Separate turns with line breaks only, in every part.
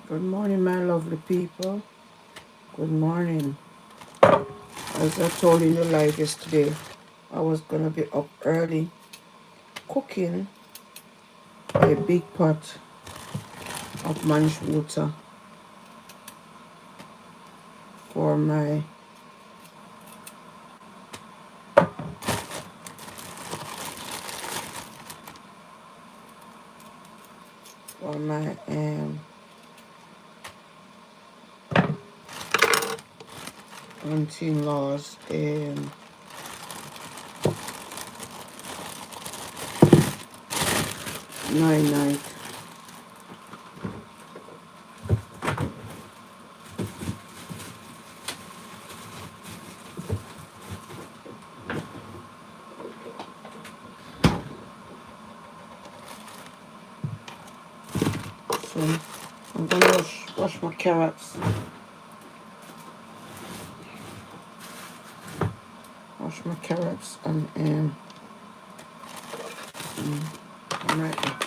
Good morning, my lovely people. Good morning. As I told you in the live yesterday, I was gonna be up early cooking a big pot of mannish water for my for my auntie-in-law's night. So I'm gonna wash my carrots. Wash my carrots and I'm right back.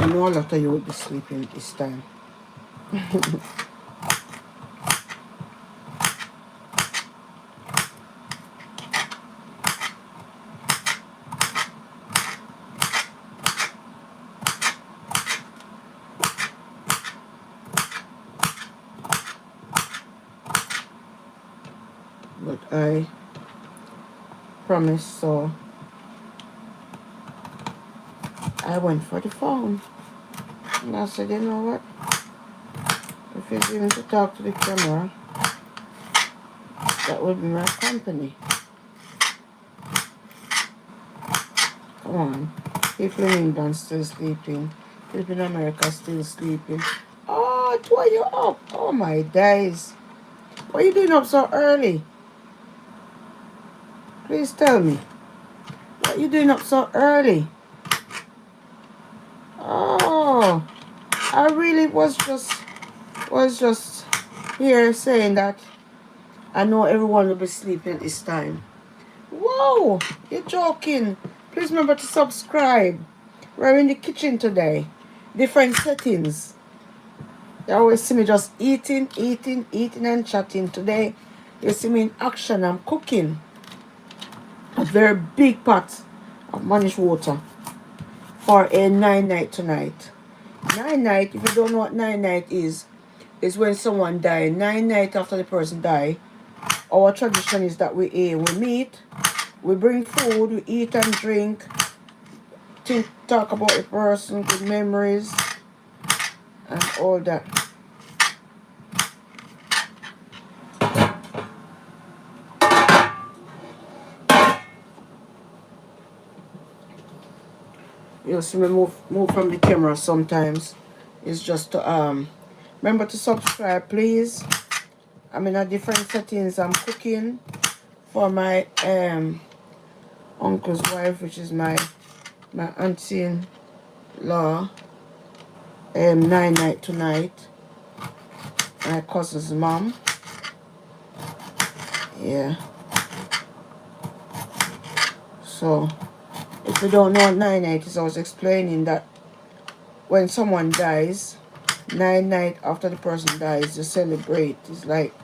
I know a lot of you will be sleeping this time. But I promise, so I went for the phone. And I said, you know what? If it's even to talk to the camera, that would be my company. Come on. People in England still sleeping. People in America still sleeping. Oh, why you up? Oh my days. What are you doing up so early? Please tell me. What are you doing up so early? Oh, I really was just here saying that I know everyone will be sleeping at this time. Whoa, you're joking. Please remember to subscribe. We're in the kitchen today. Different settings. You always see me just eating and chatting. Today, you see me in action. I'm cooking a very big pot of mannish water for a night tonight. Night, if you don't know what night is when someone dies. Night after the person dies, our tradition is that we meet, we bring food, we eat and drink, talk about the person, good memories, and all that. You'll see me move from the camera sometimes. It's just to remember to subscribe, please. I'm in a different settings. I'm cooking for my uncle's wife, which is my auntie-in-law, night tonight. My cousin's mom. Yeah. So if you don't know what night is, I was explaining that when someone dies, night after the person dies, you celebrate. It's like,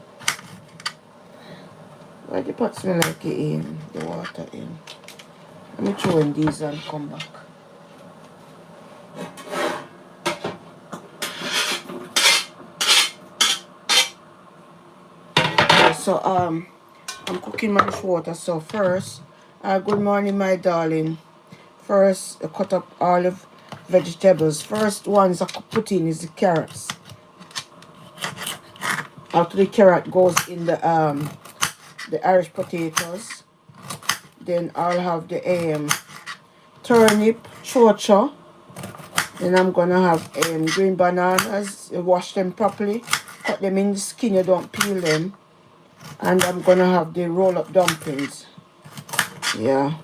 why the pot smell like it in the water in? Let me throw in these and come back. So I'm cooking my water. So first, good morning, my darling. First, I cut up all of vegetables. First ones I put in is the carrots. After the carrot goes in the Irish potatoes, then I'll have the turnip chocha. Then I'm gonna have green bananas, wash them properly, cut them in the skin, you don't peel them. And I'm gonna have the roll up dumplings. Yeah.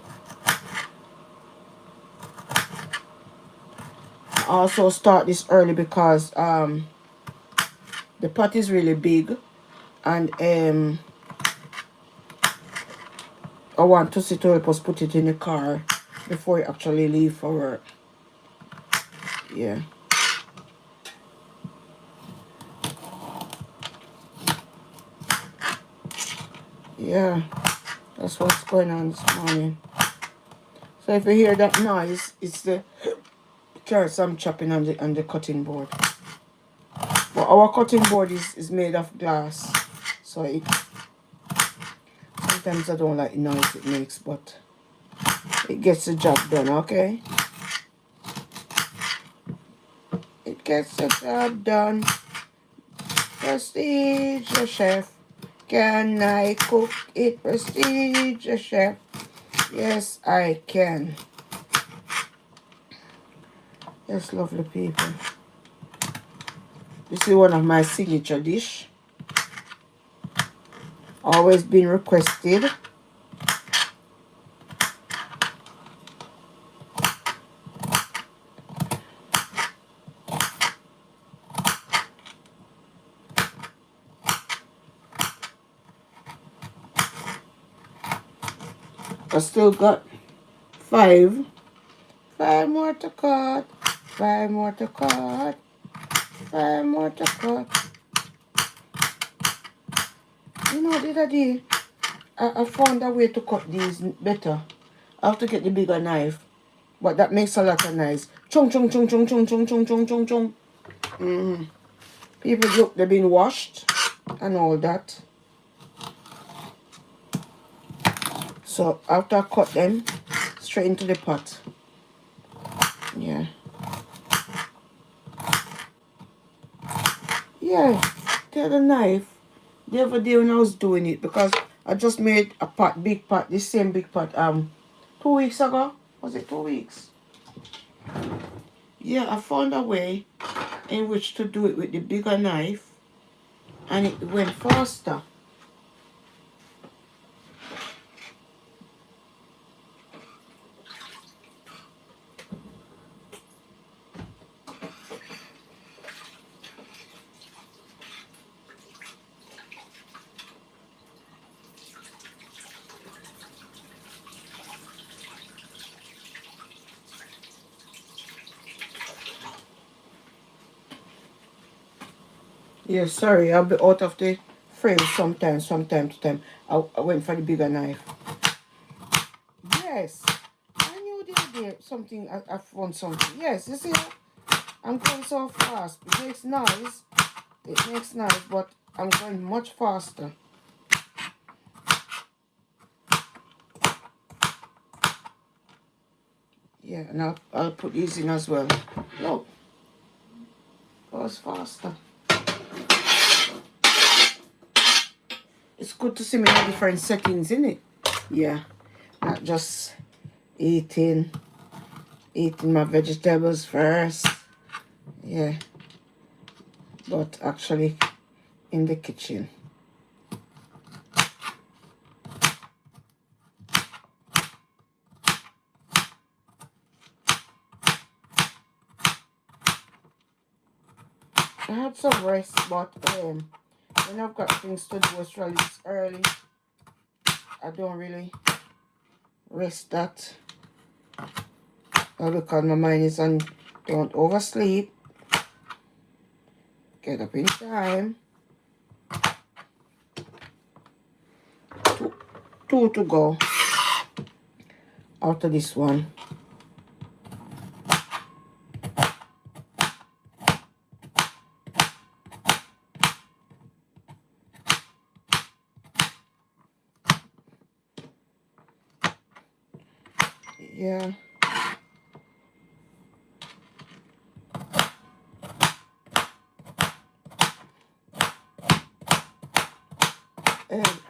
I also start this early because the pot is really big, and I want to sit to help us put it in the car before we actually leave for work. Yeah. Yeah. That's what's going on this morning. So if you hear that noise, it's the carrots I'm chopping on the cutting board. But our cutting board is made of glass. So it sometimes I don't like the noise it makes, but it gets the job done, okay? It gets the job done. Prestige, chef. Can I cook it? Prestige, chef. Yes, I can. Yes, lovely people. This is one of my signature dish. Always been requested. I still got five more to cut, 5 more to cut, 5 more to cut. You know, the other day, I found a way to cut these better. I have to get the bigger knife, but that makes a lot of noise. Chung, chung, chung, chung, chung, chung, chung, chung, chung, chung. People look, they've been washed and all that. So after I cut them, straight into the pot. Yeah. Yeah, the other knife, the other day when I was doing it, because I just made a pot, big pot, this same big pot, 2 weeks ago. Was it 2 weeks? Yeah, I found a way in which to do it with the bigger knife, and it went faster. Yeah, sorry, I'll be out of the frame sometimes, from time to time. I went for the bigger knife. Yes, I knew the other day something, I found something. Yes, you see, I'm going so fast. It makes noise. It makes noise, but I'm going much faster. Yeah, and I'll put these in as well. Look, goes faster. It's good to see me in different settings, isn't it? Yeah, not just eating my vegetables first. Yeah, but actually in the kitchen. I had some rest, but when I've got things to do, especially early, I don't really rest that. Because my mind is on, don't oversleep, get up in time. Two to go after this one. Yeah.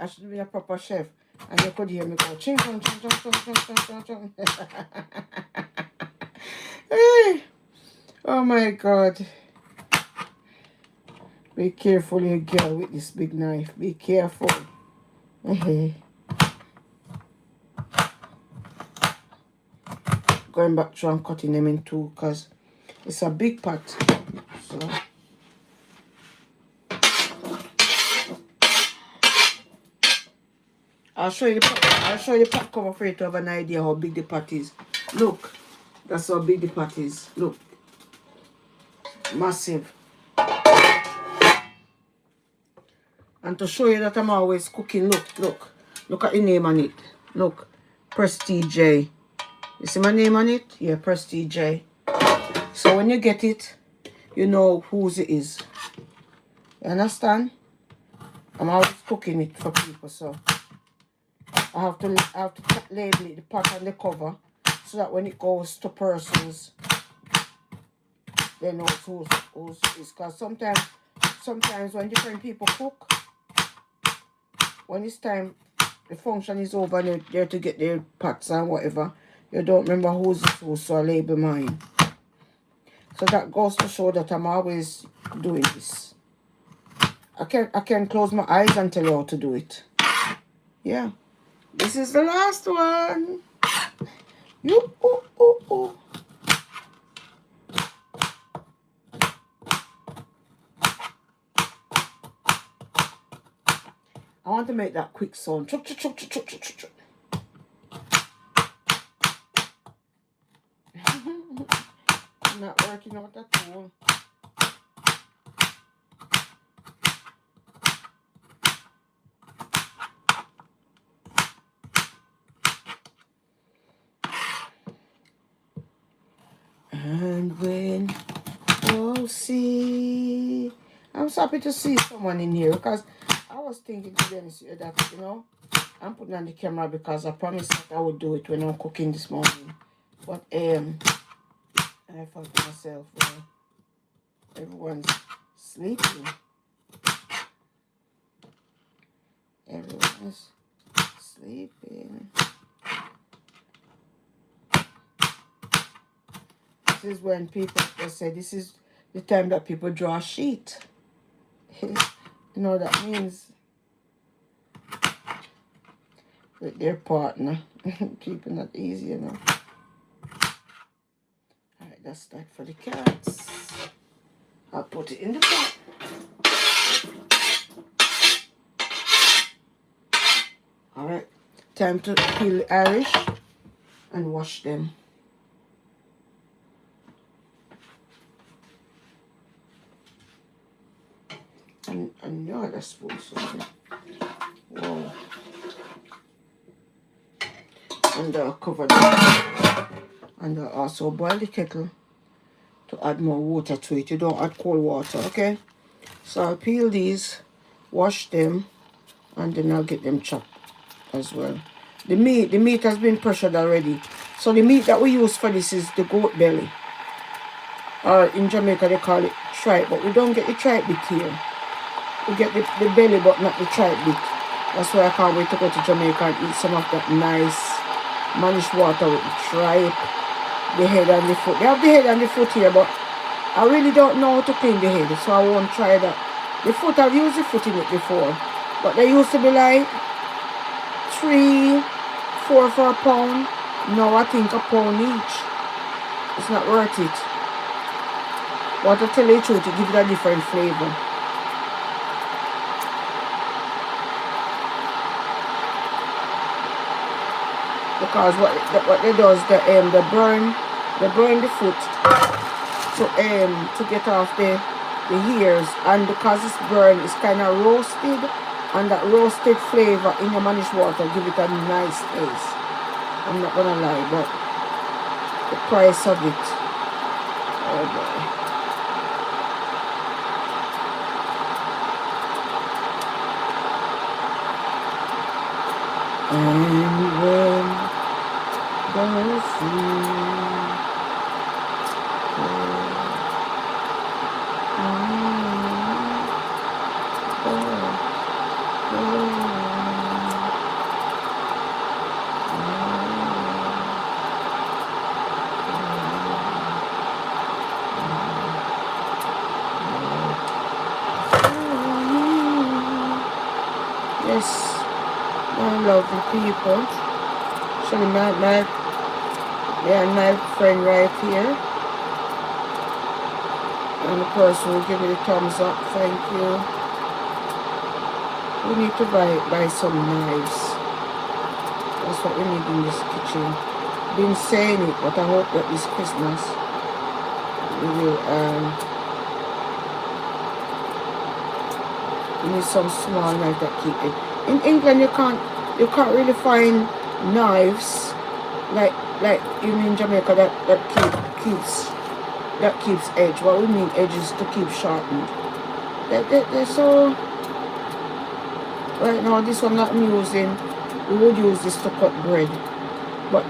I should be a proper chef. And you could hear me go ching chong chong chong chong chong chong chong chong. Hey. Oh my God. Be careful, you girl, with this big knife. Be careful. Going back through and cutting them in two because it's a big pot. So I'll show you the pot cover for you to have an idea how big the pot is. Look, that's how big the pot is. Look, massive. And to show you that I'm always cooking, look at the name on it. Look, Prestige J. You see my name on it? Yeah, Prestige J. So when you get it, you know whose it is. You understand? I'm always cooking it for people, so I have to label it, the pot and the cover, so that when it goes to persons, they know whose is. Because sometimes when different people cook, when it's time, the function is over and they're there to get their pots and whatever, you don't remember whose is whose, so I label mine. So that goes to show that I'm always doing this. I can close my eyes and tell you how to do it. Yeah. This is the last one. I want to make that quick sound. Chuk, chuk, chuk, chuk, chuk, chuk, chuk. Not working out at all. And when we'll see. I'm so happy to see someone in here because I was thinking to be honest with you that, you know, I'm putting on the camera because I promised that I would do it when I'm cooking this morning. But I thought to myself, well, everyone's sleeping. Everyone's sleeping. This is when people say this is the time that people draw a sheet. You know what that means? With their partner. Keeping that easy, you know. Alright, that's that for the cats. I'll put it in the pot. Alright, time to peel the Irish and wash them. And no other spoon, something. Whoa. And cover them. And also boil the kettle to add more water to it. You don't add cold water, okay? So I'll peel these, wash them, and then I'll get them chopped as well. The meat has been pressured already. So the meat that we use for this is the goat belly. Or in Jamaica they call it tripe, but we don't get the tripe bit here. We get the belly but not the tripe bit. That's why I can't wait to go to Jamaica and eat some of that nice mannish water with the tripe, the head and the foot. They have the head and the foot here, but I really don't know how to clean the head, so I won't try that. The foot, I've used the foot in it before, but they used to be like 3, 4 for a pound. Now I think a pound each. It's not worth it. But to tell you the truth, it gives it a different flavor. Because what they do is they burn the foot to get off the hairs, and because it's burned, it's kind of roasted, and that roasted flavor in your mannish water give it a nice taste. I'm not gonna lie, but the price of it, oh boy. And when the sea lovely people. Actually, my friend right here. And the person will give me the thumbs up. Thank you. We need to buy some knives. That's what we need in this kitchen. Been saying it, but I hope that this Christmas we will we need some small knife that keep it. In England you can't really find knives like you mean Jamaica that keeps edge. What we mean edge is to keep sharpened. They're so right now this one that I'm using, we would use this to cut bread. But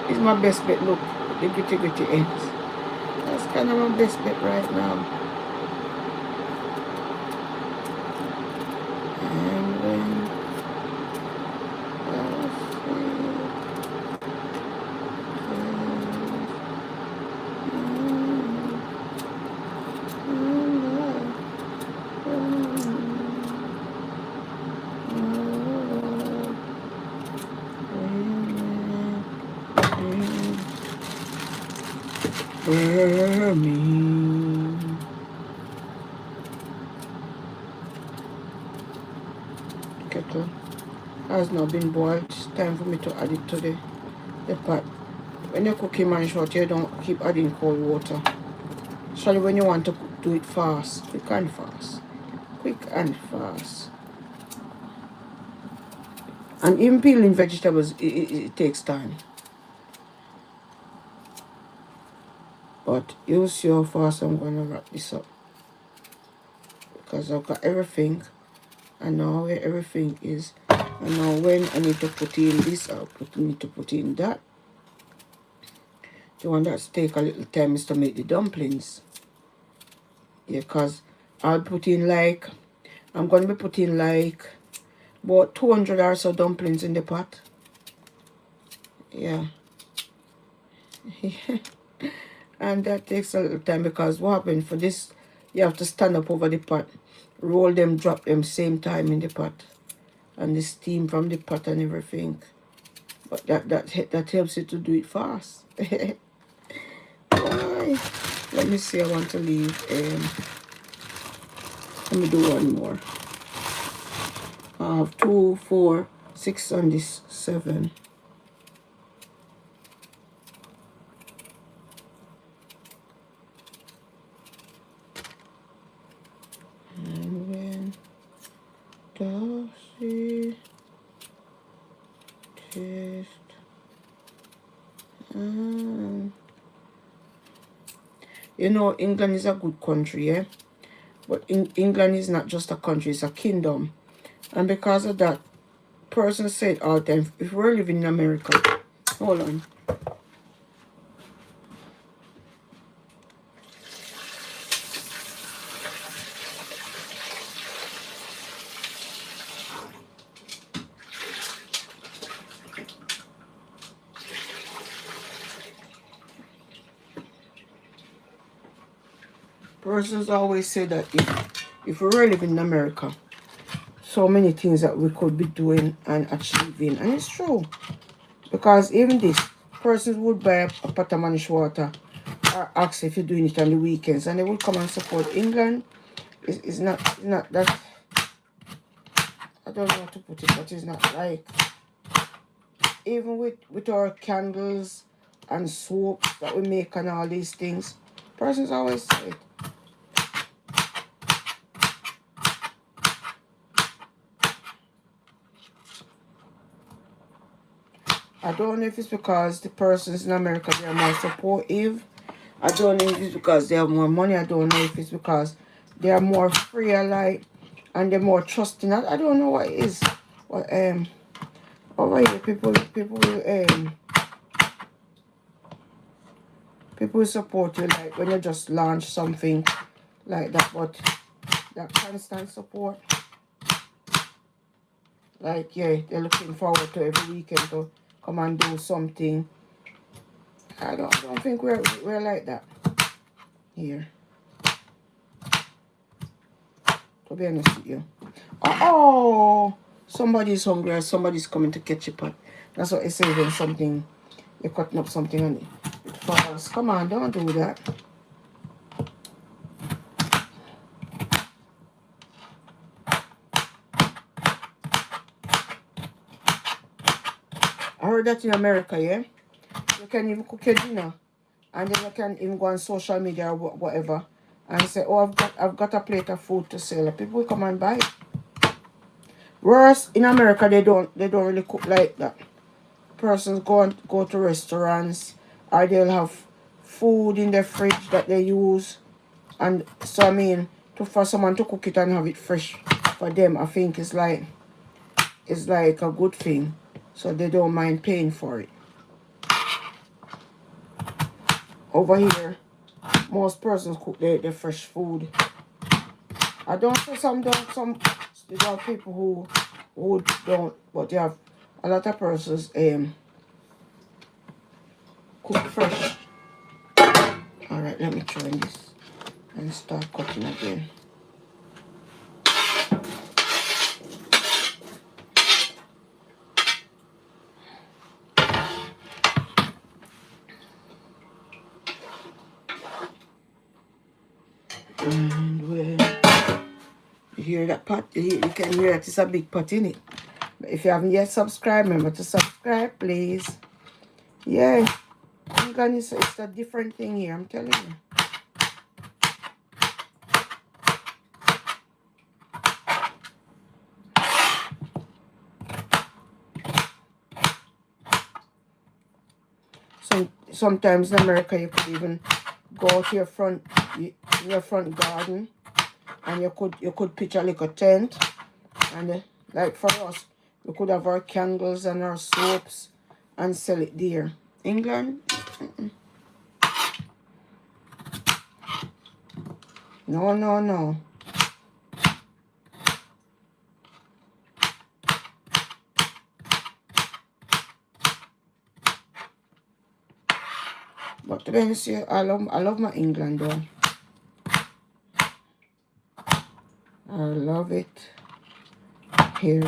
it's my best bet, look, the gritty ends. That's kind of my best bet right now. And then kettle has now been boiled. It's time for me to add it to the pot. When you're cooking man short, you don't keep adding cold water. Especially when you want to do it fast, quick and fast. And even peeling vegetables, it takes time. But you'll see how fast I'm going to wrap this up. Because I've got everything. I know where everything is. I know when I need to put in this, need to put in that. The one that's take a little time is to make the dumplings. Yeah, because I'll put in like, I'm going to be putting like about 200 or so dumplings in the pot. Yeah. And that takes a little time because what happens for this, you have to stand up over the pot, roll them, drop them same time in the pot, and the steam from the pot and everything. But that helps you to do it fast. Let me see, I want to leave let me do one more. I have 2, 4, 6 on this 7. And then Darcy test. You know, England is a good country, yeah? But England is not just a country, it's a kingdom. And because of that, person said all the time, if we're living in America, hold on. Persons always say that if we were living in America, so many things that we could be doing and achieving. And it's true. Because even this, persons would buy a pot of manish water or ask if you're doing it on the weekends, and they would come and support England. It's not that, I don't know how to put it, but it's not like, even with our candles and soap that we make and all these things, persons always say it. I don't know if it's because the persons in America, they are more supportive. I don't know if it's because they have more money. I don't know if it's because they are more free, like, and they're more trusting. I don't know what it is. But over here, people support you, like when you just launch something like that. But that constant support, like, yeah, they're looking forward to every weekend to come and do something. I don't think we're like that here, to be honest with you. Oh, somebody's hungry or somebody's coming to catch a pot. That's what it says when something, you're cutting up something and it falls. Come on, don't do that. I heard that in America, yeah? You can even cook your dinner and then you can even go on social media or whatever and say, oh, I've got a plate of food to sell. People will come and buy it. Whereas in America they don't really cook like that. Persons go to restaurants or they'll have food in the fridge that they use, and so I mean for someone to cook it and have it fresh for them, I think it's like a good thing, so they don't mind paying for it. Over here most persons cook their fresh food. I don't say some don't, there are people who don't, but they have a lot of persons cook fresh. Alright, let me turn this and start cutting again. And when you hear that pot, you can hear that it's a big pot in it. But if you haven't yet subscribed, remember to subscribe, please. Yeah, it's a different thing here, I'm telling you. Sometimes in America you could even go to your front garden and you could pitch a little tent, and like for us we could have our candles and our soaps and sell it there. England? No. But to be honest, I love my England though. I love it here.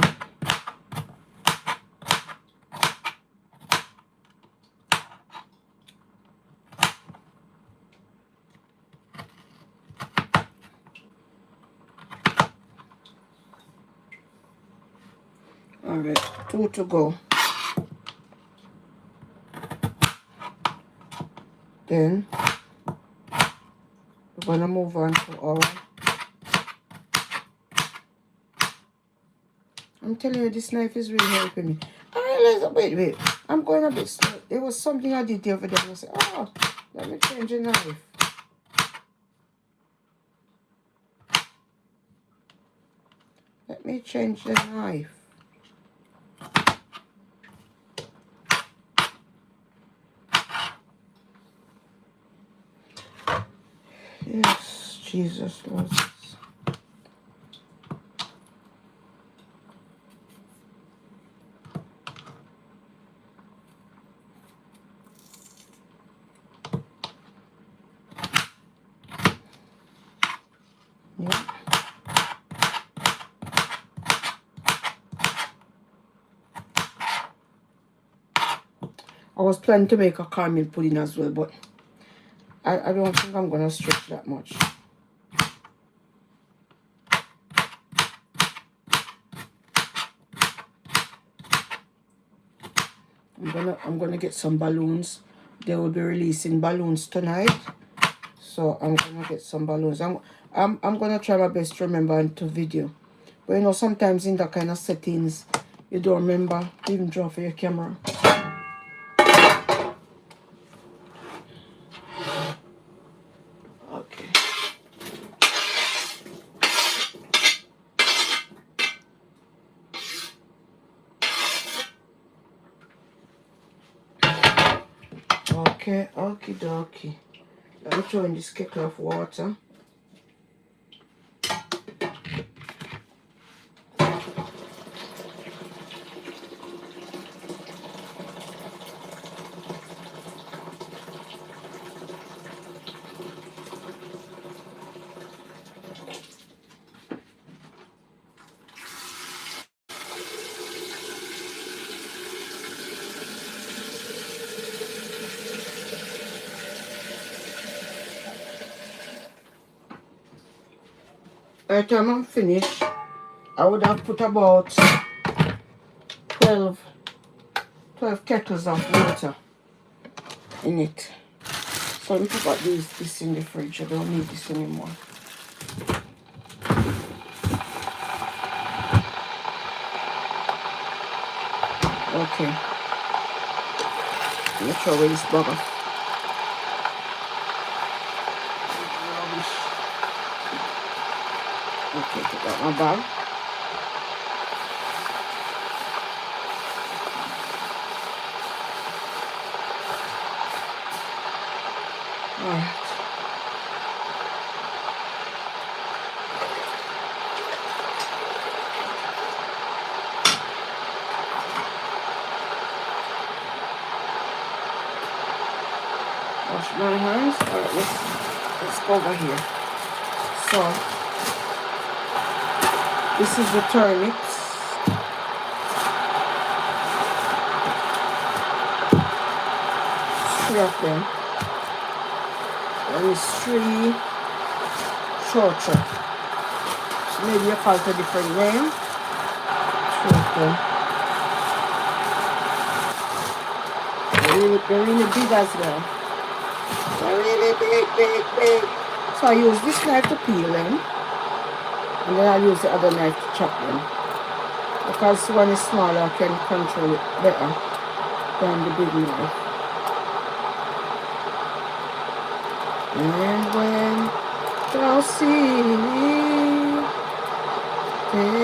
Alright, 2 to go. Then we're gonna move on to our, I'm telling you, this knife is really helping me. I realized, wait, I'm going a bit slow. There was something I did the other day and I said, oh, let me change the knife. Let me change the knife. Yes, Jesus Lord. Yeah. I was planning to make a caramel pudding as well, but I don't think I'm gonna stretch that much. I'm gonna get some balloons. They will be releasing balloons tonight, so I'm gonna get some balloons. I'm gonna try my best to remember to video, but you know sometimes in that kind of settings you don't remember to even draw for your camera. Okay. Okay, okie dokie. Let me throw in this kettle of water. By the time I'm finished, I would have put about 12 kettles of water in it. So let me put this in the fridge. I don't need this anymore. Okay. Let me throw away this bugger. Okay, put that in my bag. Alright. Wash my hands. Alright, let's go over here. So this is the turnips. Three of them. And it's 3 shorter. So maybe you call it a different name. 3 of them. They're really big as well. They're really big. So I use this knife to peel them. And then I use the other knife to chop them. Because when it's smaller, I can control it better than the big knife. And when thou see this,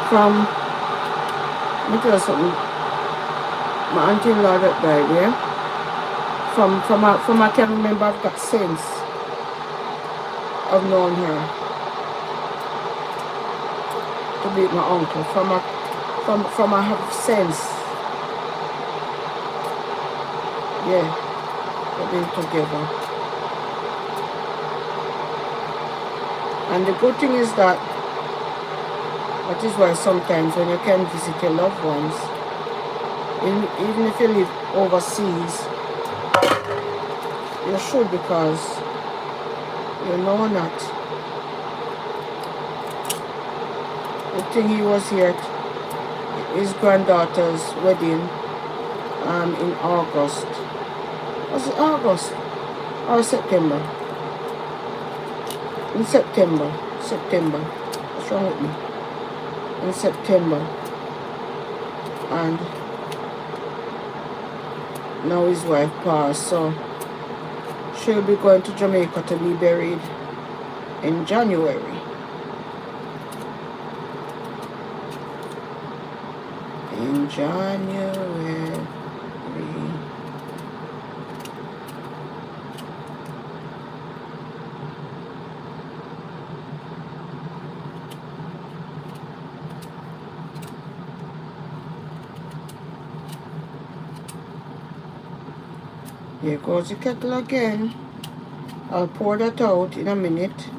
from, let me tell you something, my auntie-in-law that died, yeah? From I can remember I've got sense. I've known her to be my uncle. From I have sense. Yeah, we've been together. And the good thing is that is why sometimes when you can visit your loved ones, even if you live overseas, you should, because you know not. The thing he was here at his granddaughter's wedding in August. Was it August or September? In September. What's wrong with me? In September. And now his wife passed, so she'll be going to Jamaica to be buried in January. In January. Here goes the kettle again. I'll pour that out in a minute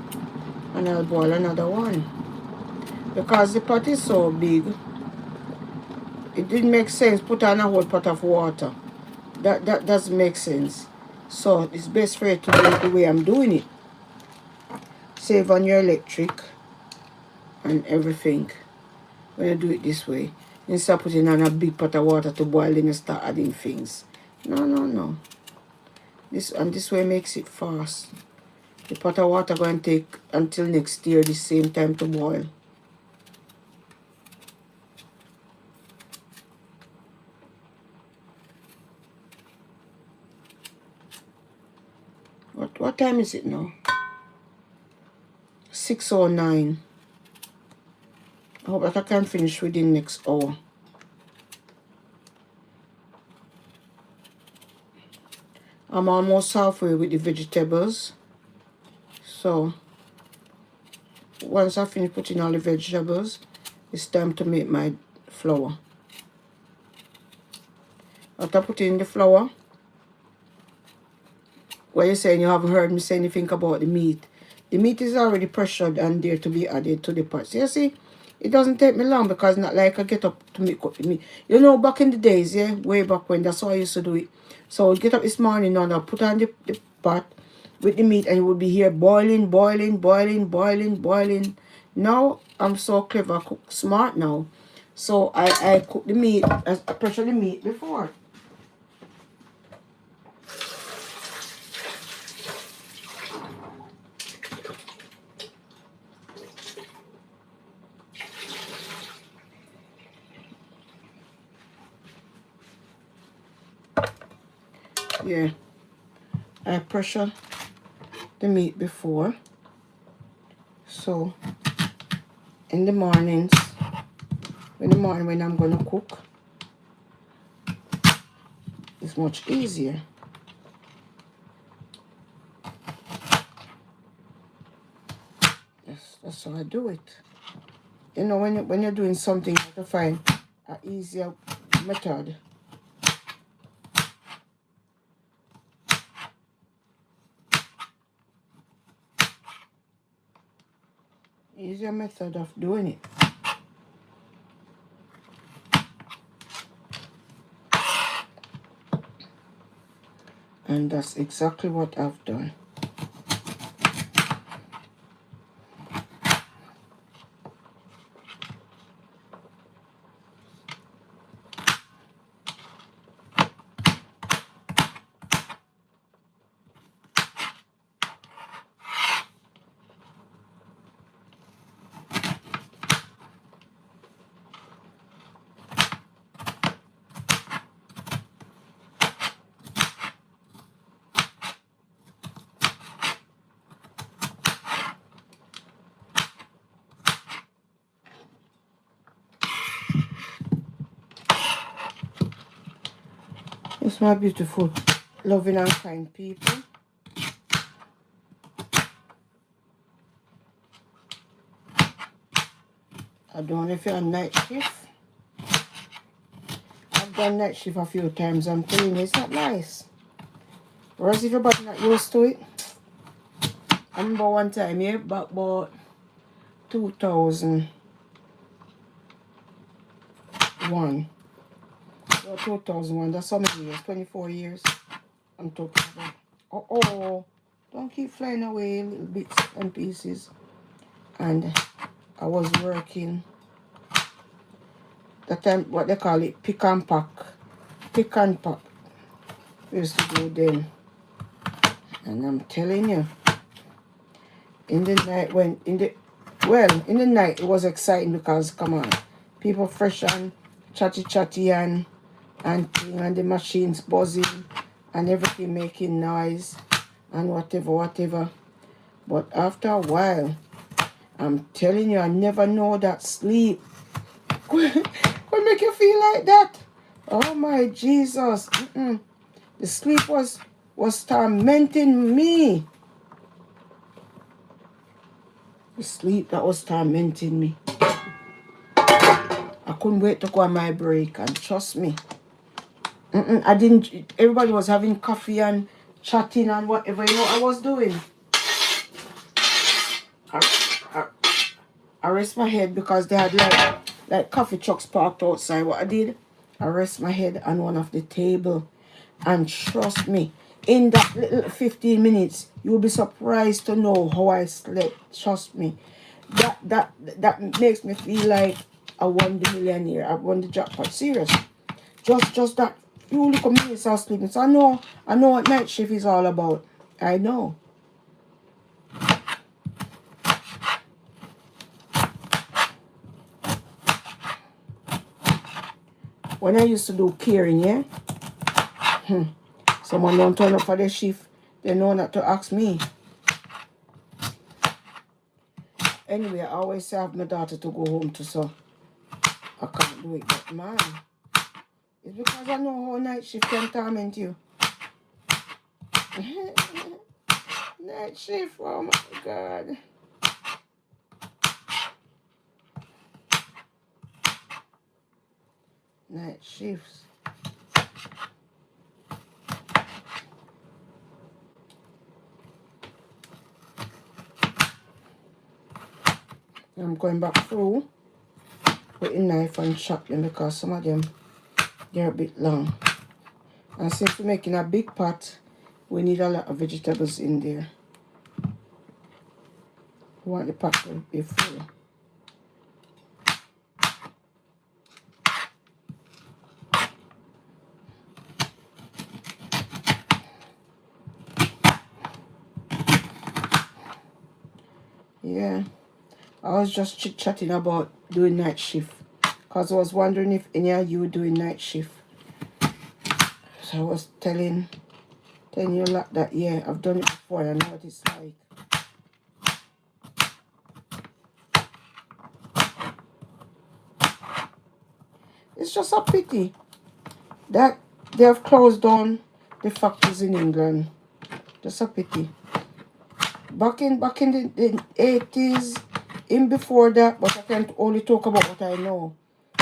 and I'll boil another one. Because the pot is so big, it didn't make sense put on a whole pot of water. That doesn't make sense. So it's best for you to do it the way I'm doing it. Save on your electric and everything when you do it this way. Instead of putting on a big pot of water to boil, then you start adding things. No. This way makes it fast. The pot of water going to take until next year the same time to boil. What time is it now? 6:09. I hope that I can finish within next hour. I'm almost halfway with the vegetables. So once I finish putting all the vegetables, it's time to make my flour. After putting in the flour, what you're saying, you haven't heard me say anything about the meat. The meat is already pressured and there to be added to the pot. So you see, it doesn't take me long because not like I get up to make up the meat. You know, back in the days, yeah, way back when, that's how I used to do it. So I get up this morning and I put on the pot with the meat and it would be here boiling, boiling, boiling, boiling, boiling. Now, I'm so clever, I cook smart now. So I cook the meat, I pressure the meat before. Yeah, I pressure the meat before. So in the mornings, when I'm gonna cook, it's much easier. That's how I do it. You know, when you're doing something, you have to find an easier method. Easier method of doing it. And that's exactly what I've done. It's my beautiful, loving and kind people. I don't know if you're on night shift. I've done night shift a few times. I'm telling you, it's not nice. Whereas if your body not used to it. I remember one time, yeah, back about 2001. About 2001, that's how many years? 24 years I'm talking about. Oh, don't keep flying away little bits and pieces. And I was working that time, what they call it, pick and pack. Pick and pack. We used to do then. And I'm telling you, in the night in the night it was exciting because come on, people fresh and chatty and the machines buzzing and everything making noise and whatever. But after a while, I'm telling you, I never know that sleep could make you feel like that. Oh my Jesus. The sleep was tormenting me. The sleep that was tormenting me. I couldn't wait to go on my break, and trust me. I didn't. Everybody was having coffee and chatting and whatever. You know what I was doing? I rest my head because they had like coffee trucks parked outside. What I did, I rest my head on one of the table, and trust me, in that little 15 minutes, you'll be surprised to know how I slept. Trust me, that makes me feel like I won the millionaire. I won the jackpot. Serious. Just that few little minutes of sleeping. So I know what night shift is all about. I know. When I used to do caring, yeah, someone don't turn up for their shift, they know not to ask me. Anyway, I always have my daughter to go home to, so I can't do it. But man, it's because I know how night shift can torment you. Night shift, oh my God. Night shifts. I'm going back through with a knife and chop them because some of them, they're a bit long. And since we're making a big pot, we need a lot of vegetables in there. We want the pot to be full. Yeah, I was just chit-chatting about doing night shift because I was wondering if any of you doing night shift. So I was telling you like that, yeah, I've done it before. I know what it's like. It's just a pity that they have closed down the factories in England. Just a pity. Back in the 80s, in before that, but I can only talk about what I know.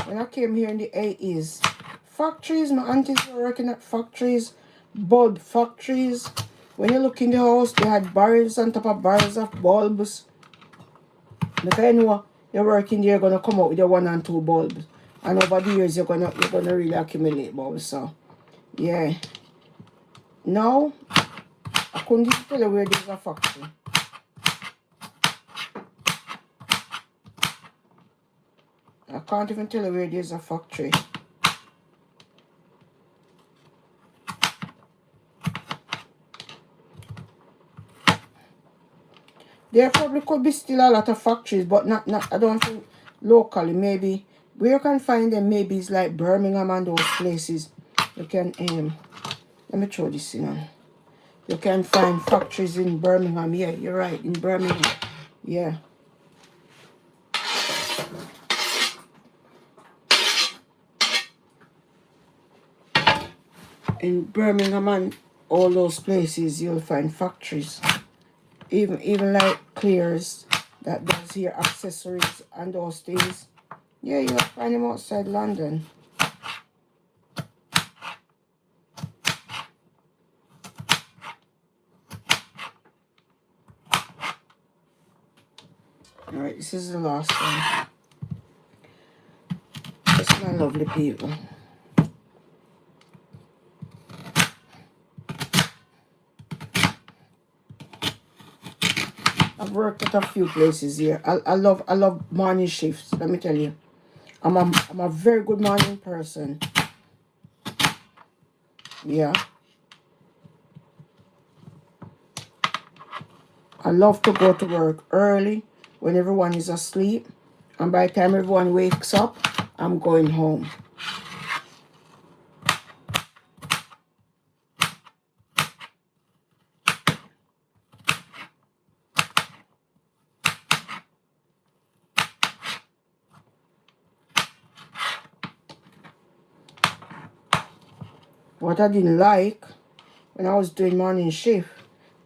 When I came here in the 80s, factories, my aunties were working at factories, bulb factories. When you look in the house, they had barrels on top of barrels of bulbs. Because you know you're working there, you're gonna come out with your 1 and 2 bulbs. And over the years you're gonna really accumulate bulbs. So yeah. Now I couldn't even tell you where there's a factory. I can't even tell you where there's a factory. There probably could be still a lot of factories, but not I don't think locally. Maybe where you can find them, maybe it's like Birmingham and those places. You can let me throw this in on. You can find factories in Birmingham. Yeah, you're right, in Birmingham. Yeah. In Birmingham and all those places you'll find factories. Even like Clears that does here accessories and those things. Yeah, you'll find them outside London. Alright, this is the last one. That's my lovely people. I've worked at a few places here. I love morning shifts, let me tell you. I'm a very good morning person. Yeah. I love to go to work early when everyone is asleep. And by the time everyone wakes up, I'm going home. What I didn't like when I was doing morning shift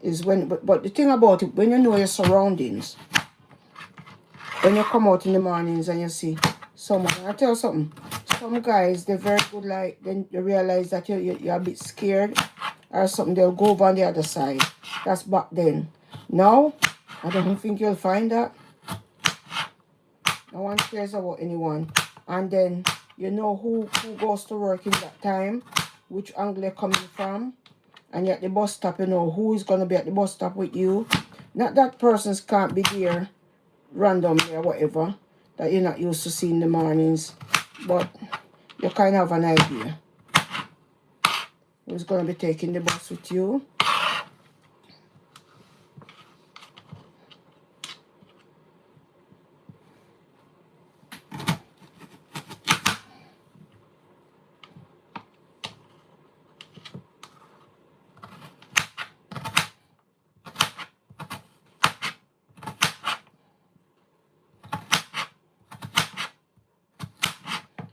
is when, but the thing about it, when you know your surroundings, when you come out in the mornings and you see someone, I tell you something, some guys, they're very good, like, then you realize that you're a bit scared or something, they'll go over on the other side. That's back then. Now, I don't think you'll find that. No one cares about anyone. And then you know who goes to work in that time, which angle they're coming from. And you're at the bus stop, you know who is going to be at the bus stop with you. Not that persons can't be there randomly or whatever, that you're not used to seeing in the mornings. But you kind of have an idea who's going to be taking the bus with you.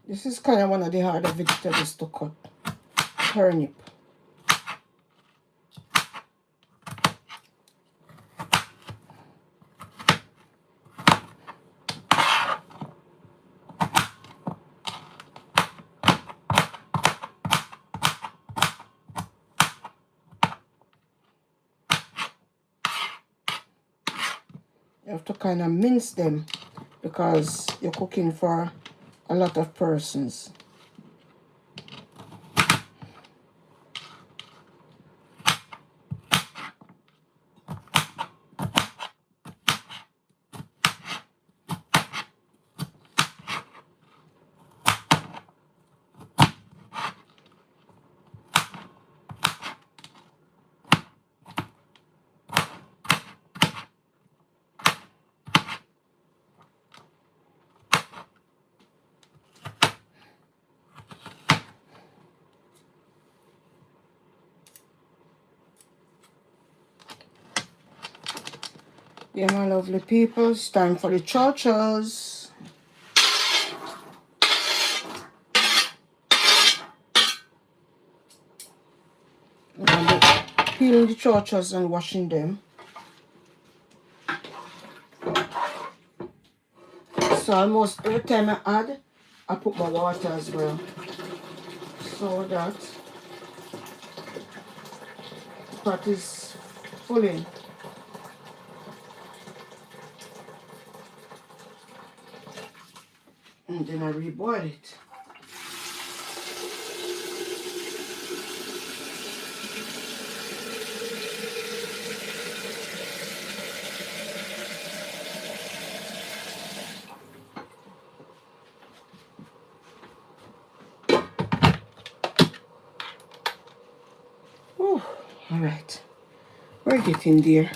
This is kind of one of the harder vegetables to cut. Turnip. You have to kind of mince them because you're cooking for a lot of persons. Yeah, my lovely people, it's time for the churches. I'm going to be peeling the churches and washing them. So almost every time I add, I put my water as well, so that the pot is fully. And then I reboil it. Oh, all right. We're getting there.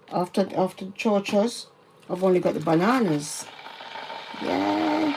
After the churches, I've only got the bananas. Yay!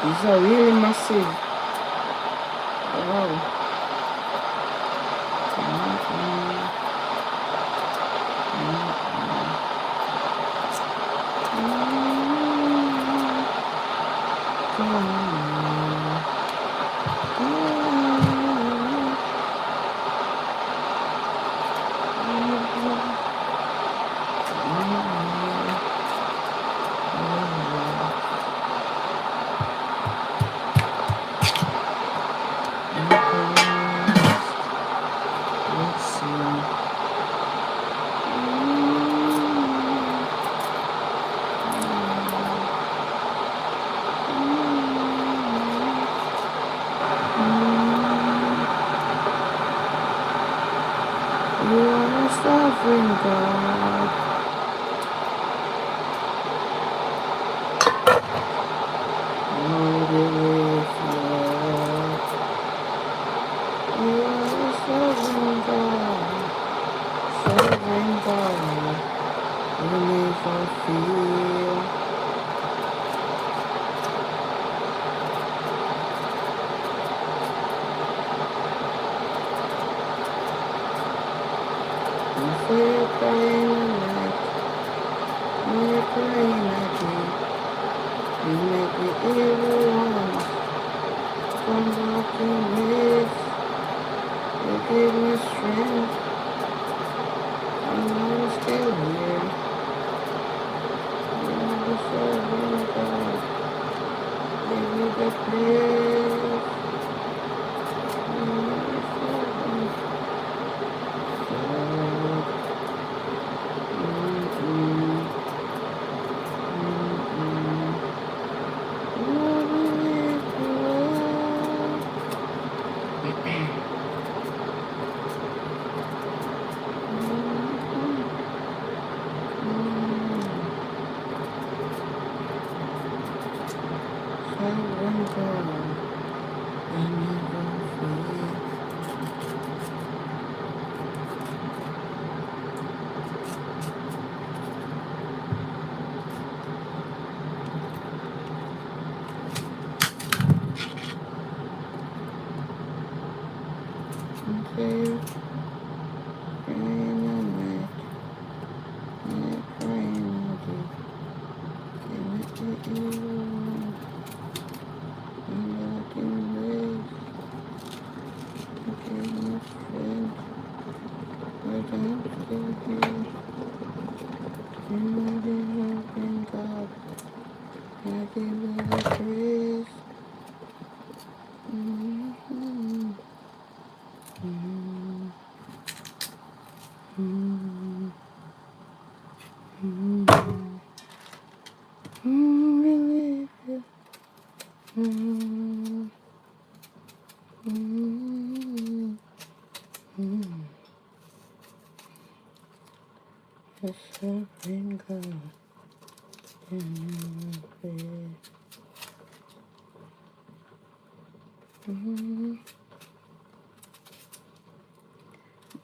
These are really massive. Wow.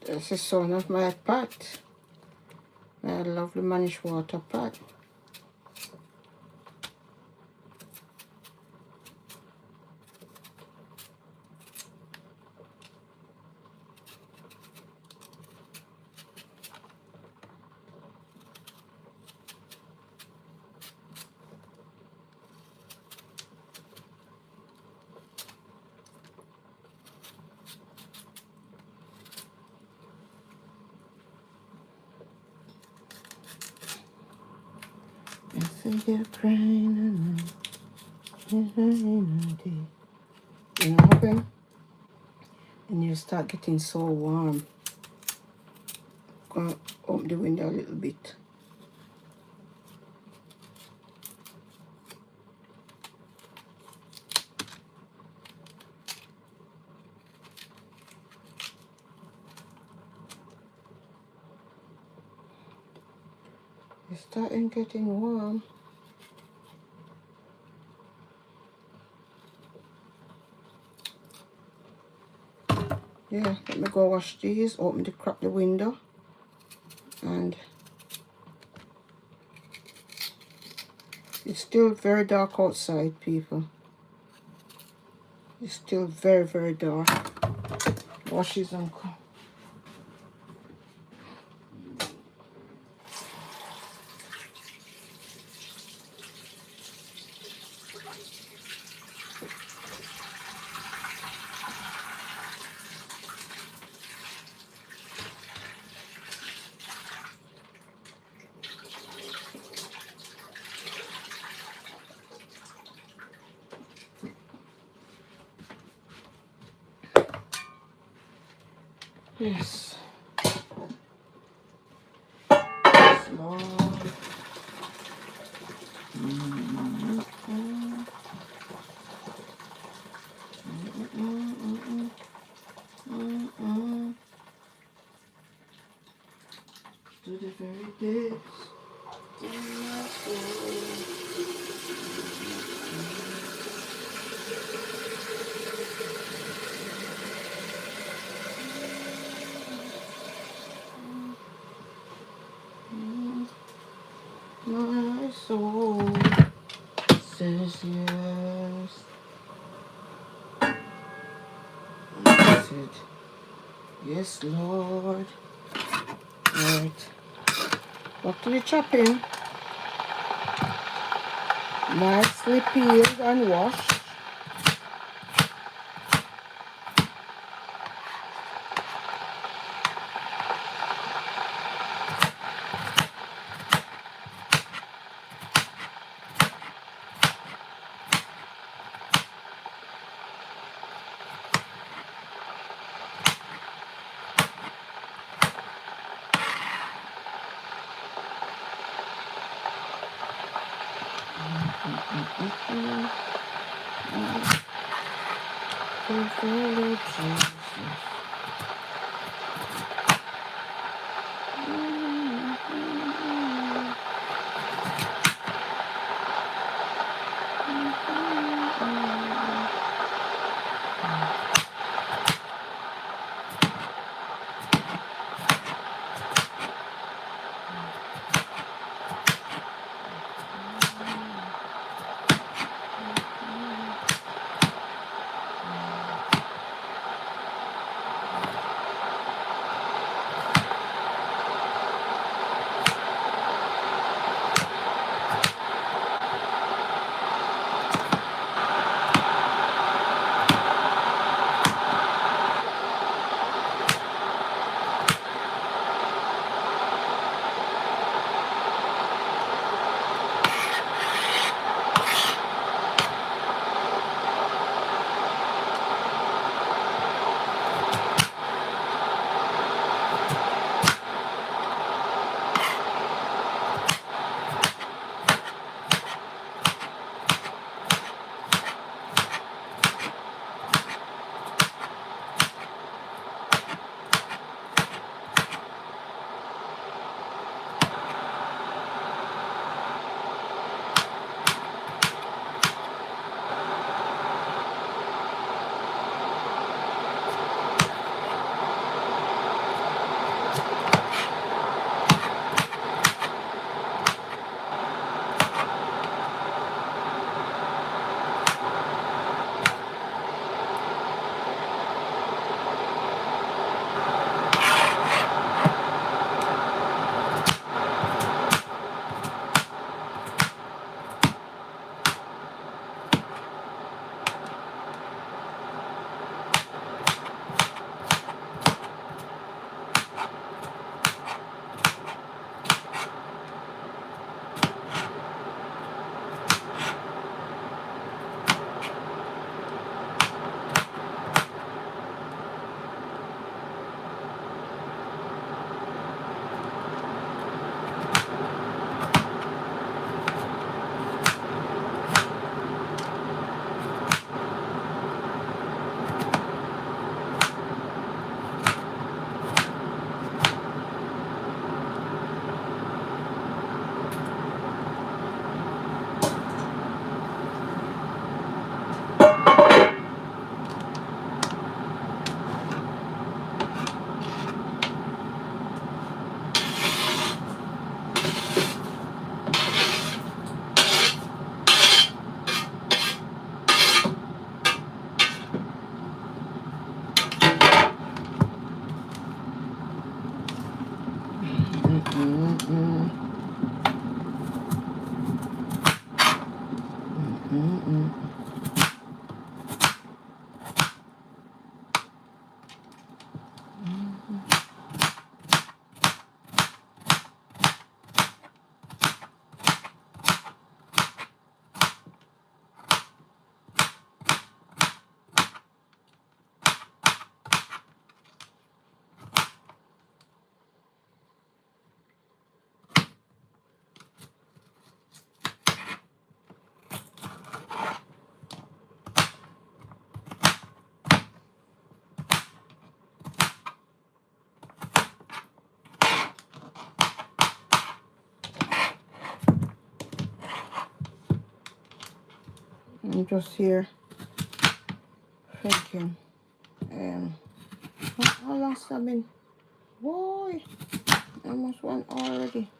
This is one of my pot. My lovely Manish water pot. I see you crying. You know what? And you start getting so warm. Gonna open the window a little bit. It's starting getting warm. Yeah, let me go wash these, crack the window, and it's still very dark outside, people. It's still very, very dark. Wash these and come. Yes. Slow. To the very depths in my soul. My soul says yes. I said, yes, Lord. Right. Back to the chopping. Nicely peeled and washed. Mm-mm. I'm just here thinking, how long's that been? Boy, almost 1 hour already.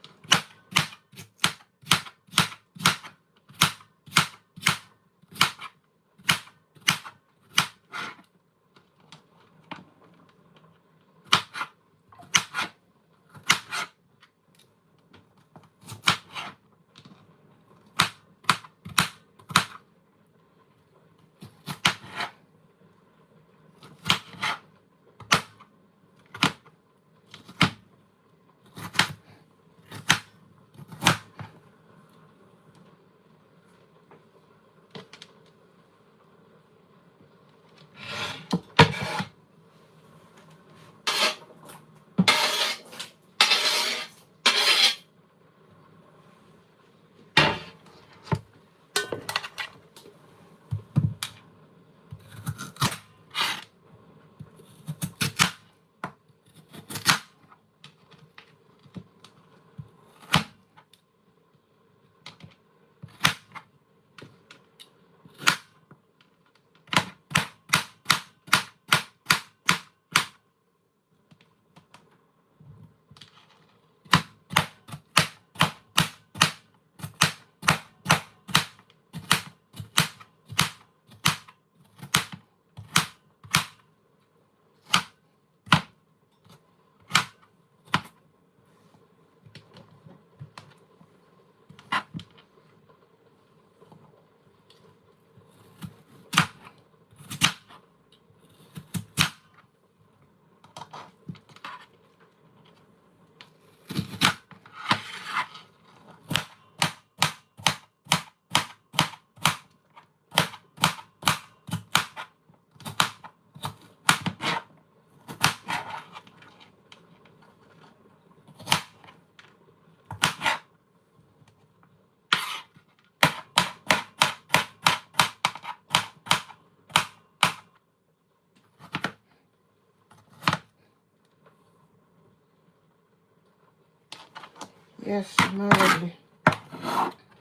Yes, my lovely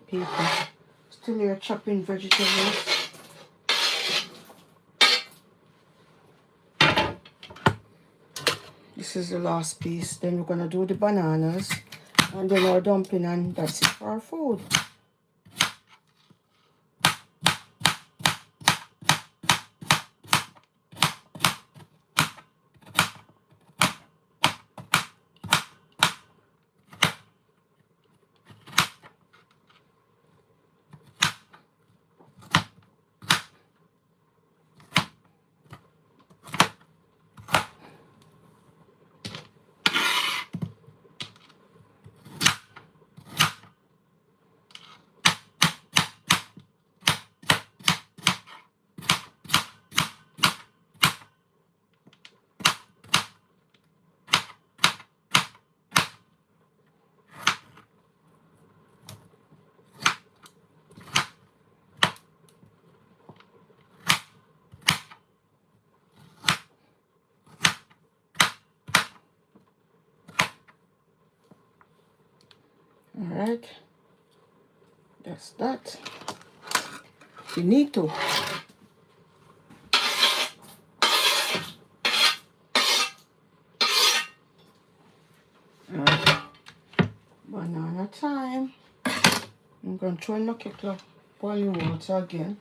people. Still here chopping vegetables. This is the last piece. Then we're gonna do the bananas and then our dumpling, and that's it for our food. Alright, that's that. Finito. Alright, banana time. I'm going to throw in the kettle of boiling water again.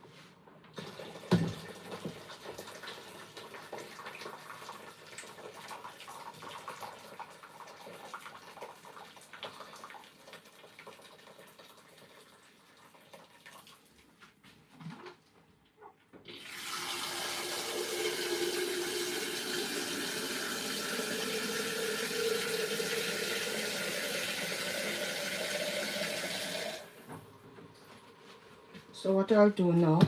So what I'll do now,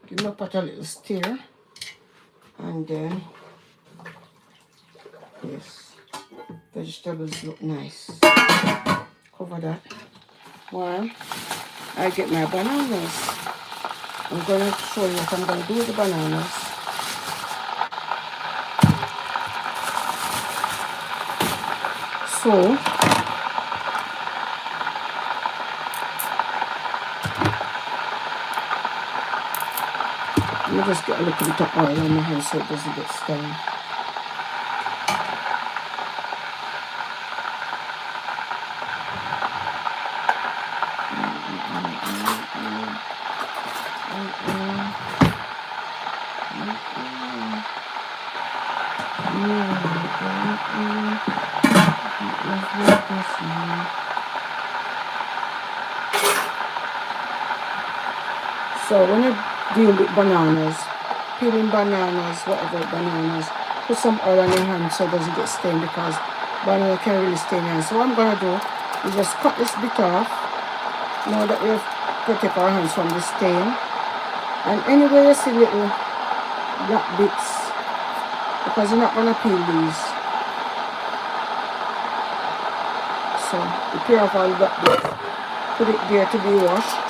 give my pot a little stir, and then yes, vegetables look nice. Cover that while I get my bananas. I'm going to show you what I'm going to do with the bananas. So let me just get a little bit of oil on my hand so it doesn't get stained. So when you deal with bananas, peeling bananas, whatever bananas, put some oil on your hand so it doesn't get stained, because banana can really stain your hand. So what I'm going to do is just cut this bit off, now that we've protect our hands from the stain. And anywhere you see little black bits, because you're not going to peel these. So you peel off all the black bits, put it there to be washed.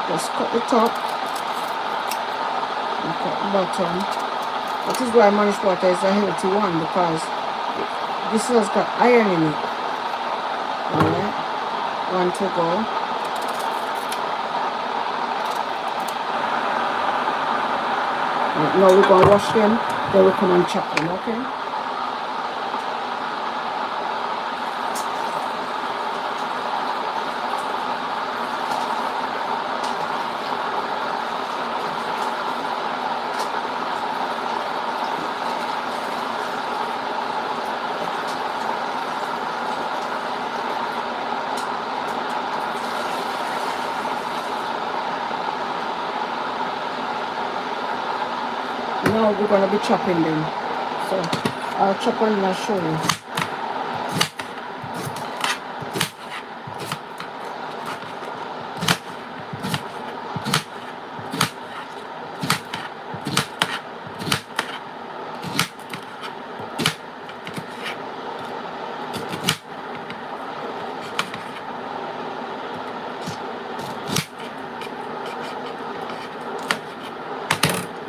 Just cut the top and cut the bottom. That is why mannish water is a healthy one, because this has got iron in it. Alright, one to go. Right, now we're going to wash them, then we'll come and chop them, okay? Now we're going to be chopping them. So I'll chop and I'll show you.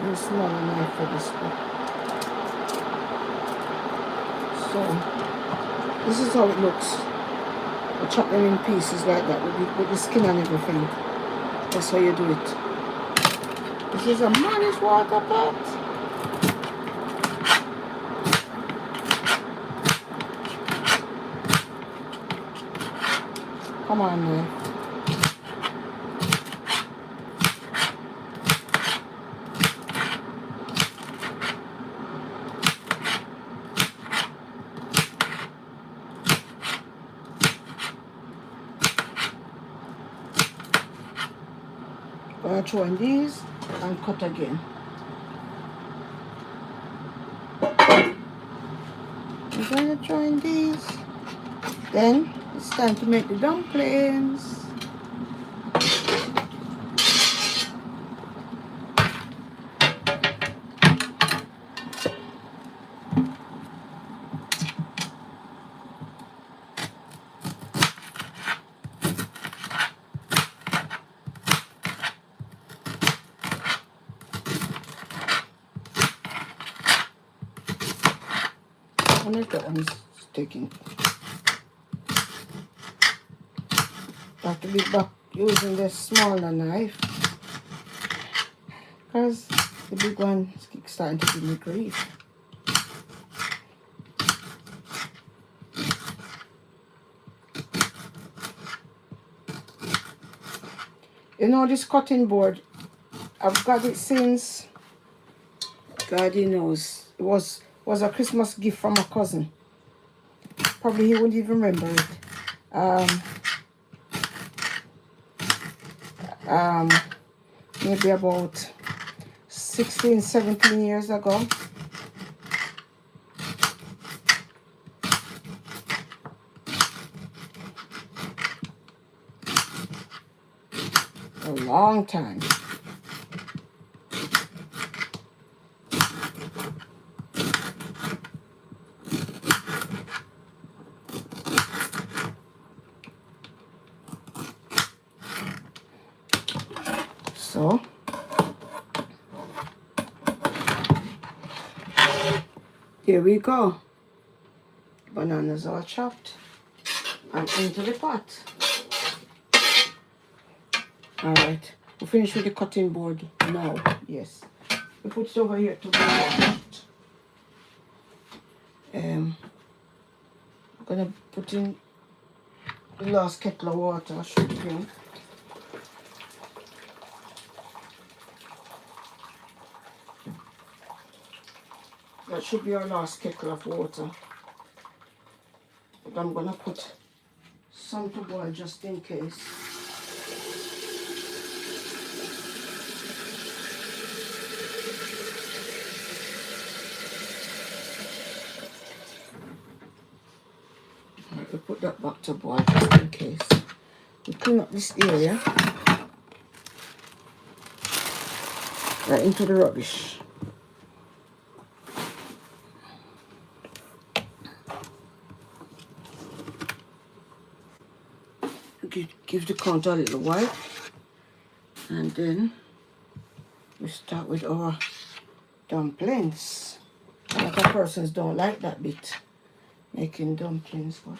A smaller knife for this one. So this is how it looks. I chop them in pieces like that with the skin and everything. That's how you do it. This is a mannish water pot. Come on now. I'm going to throw in these and cut again. I'm going to throw in these. Then it's time to make the dumplings. I wonder if that one's sticking. I have to be back using the smaller knife, because the big one is starting to give me grief. You know, this cutting board, I've got it since, God he knows, it was a Christmas gift from a cousin. Probably he wouldn't even remember it. Maybe about 16, 17 years ago. long time. So here we go. Bananas are chopped and into the pot. Alright, we finish with the cutting board now. Yes, we put it over here to be washed. I'm gonna put in the last kettle of water. I should bring. That should be our last kettle of water. But I'm gonna put some to boil just in case. Alright, we'll put that back to boil just in case. We clean up this area. Right into the rubbish. Give the counter a little wipe, and then we start with our dumplings. A lot of persons don't like that bit, making dumplings, but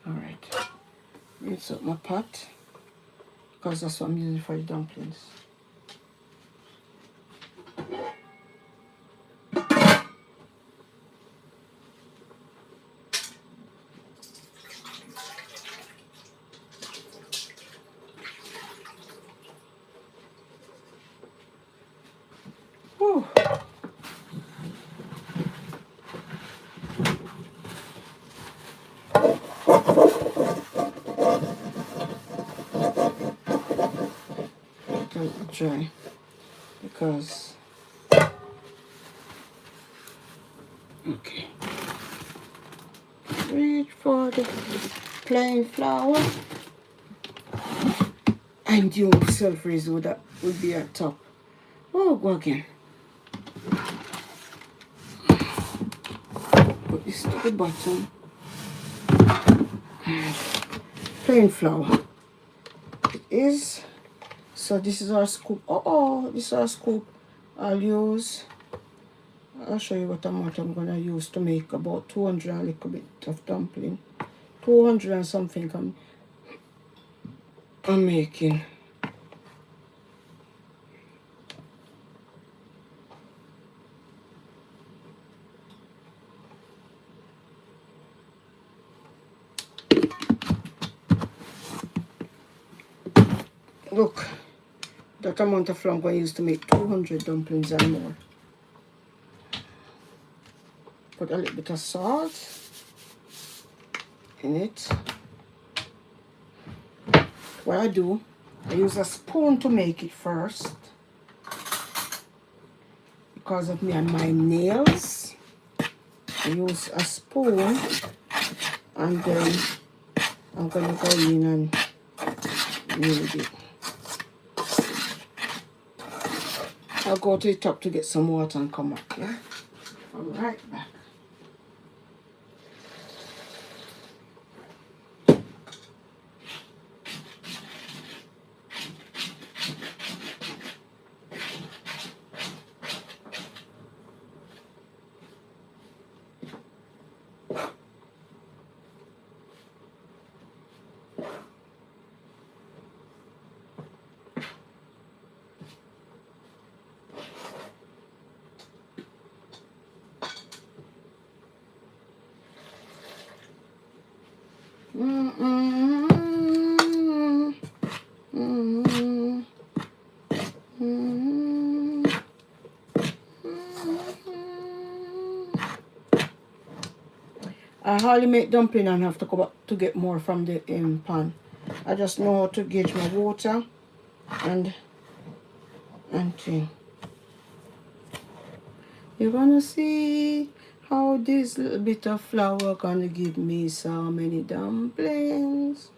alright. Rinse up my pot because that's what I'm using for the dumplings. Whew. Dry because okay, reach for the plain flour and you self-raise that would be at top. Oh, go again. Put this to the bottom. Plain flour it is. So this is our scoop. This is our scoop. I'll show you what amount I'm gonna use to make about 200 and a little bit of dumpling. 200 and something I'm making. Look, that amount of flour I'm going to use to make 200 dumplings and more. Put a little bit of salt in it. What I do, I use a spoon to make it first. Because of me and my nails, I use a spoon and then I'm going to go in and knead it. I'll go to the top to get some water and come back, yeah? I'm right back. I hardly make dumpling and have to go back to get more from the pan. I just know how to gauge my water and thing. You're gonna see how this little bit of flour gonna give me so many dumplings.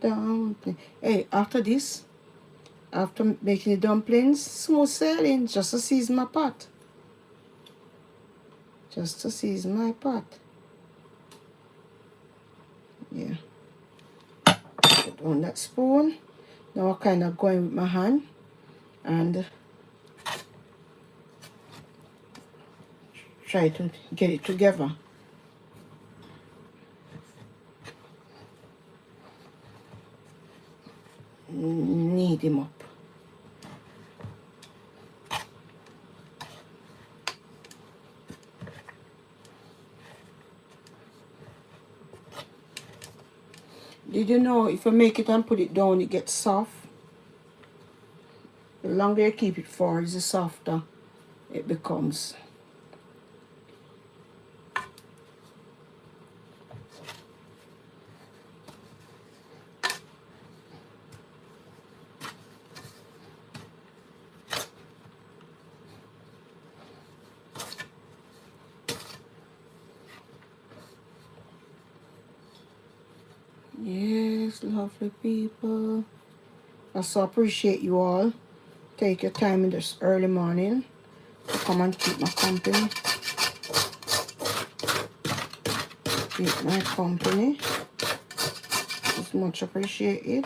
Hey, after this, after making the dumplings, smooth sailing, just to season my pot. Just to season my pot. Yeah. Put on that spoon. Now I kind of going with my hand and try to get it together. Knead him up. Did you know if you make it and put it down, it gets soft? The longer you keep it for, the softer it becomes. Yes, lovely people. I so appreciate you all. Take your time in this early morning to come and keep my company. Keep my company. It's much appreciated.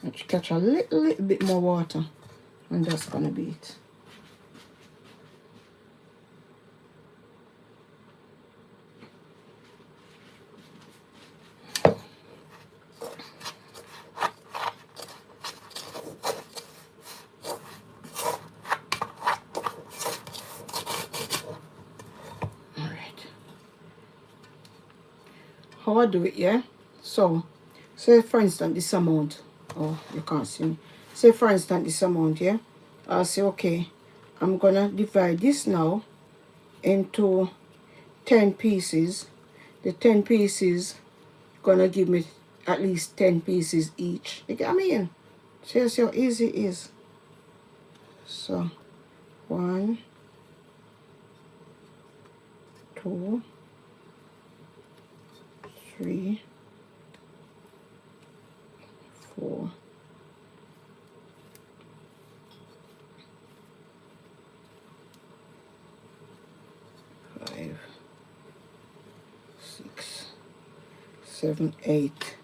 Let's catch a little bit more water, and that's gonna be it. How I do it, yeah? So, say for instance this amount. Oh, you can't see me. Say for instance this amount, yeah? I'll say, okay, I'm gonna divide this now into 10 pieces. The 10 pieces gonna give me at least 10 pieces each. You get what I mean? See how easy it is. So, 1, 2, 3, 4, 5, 6, 7, 8.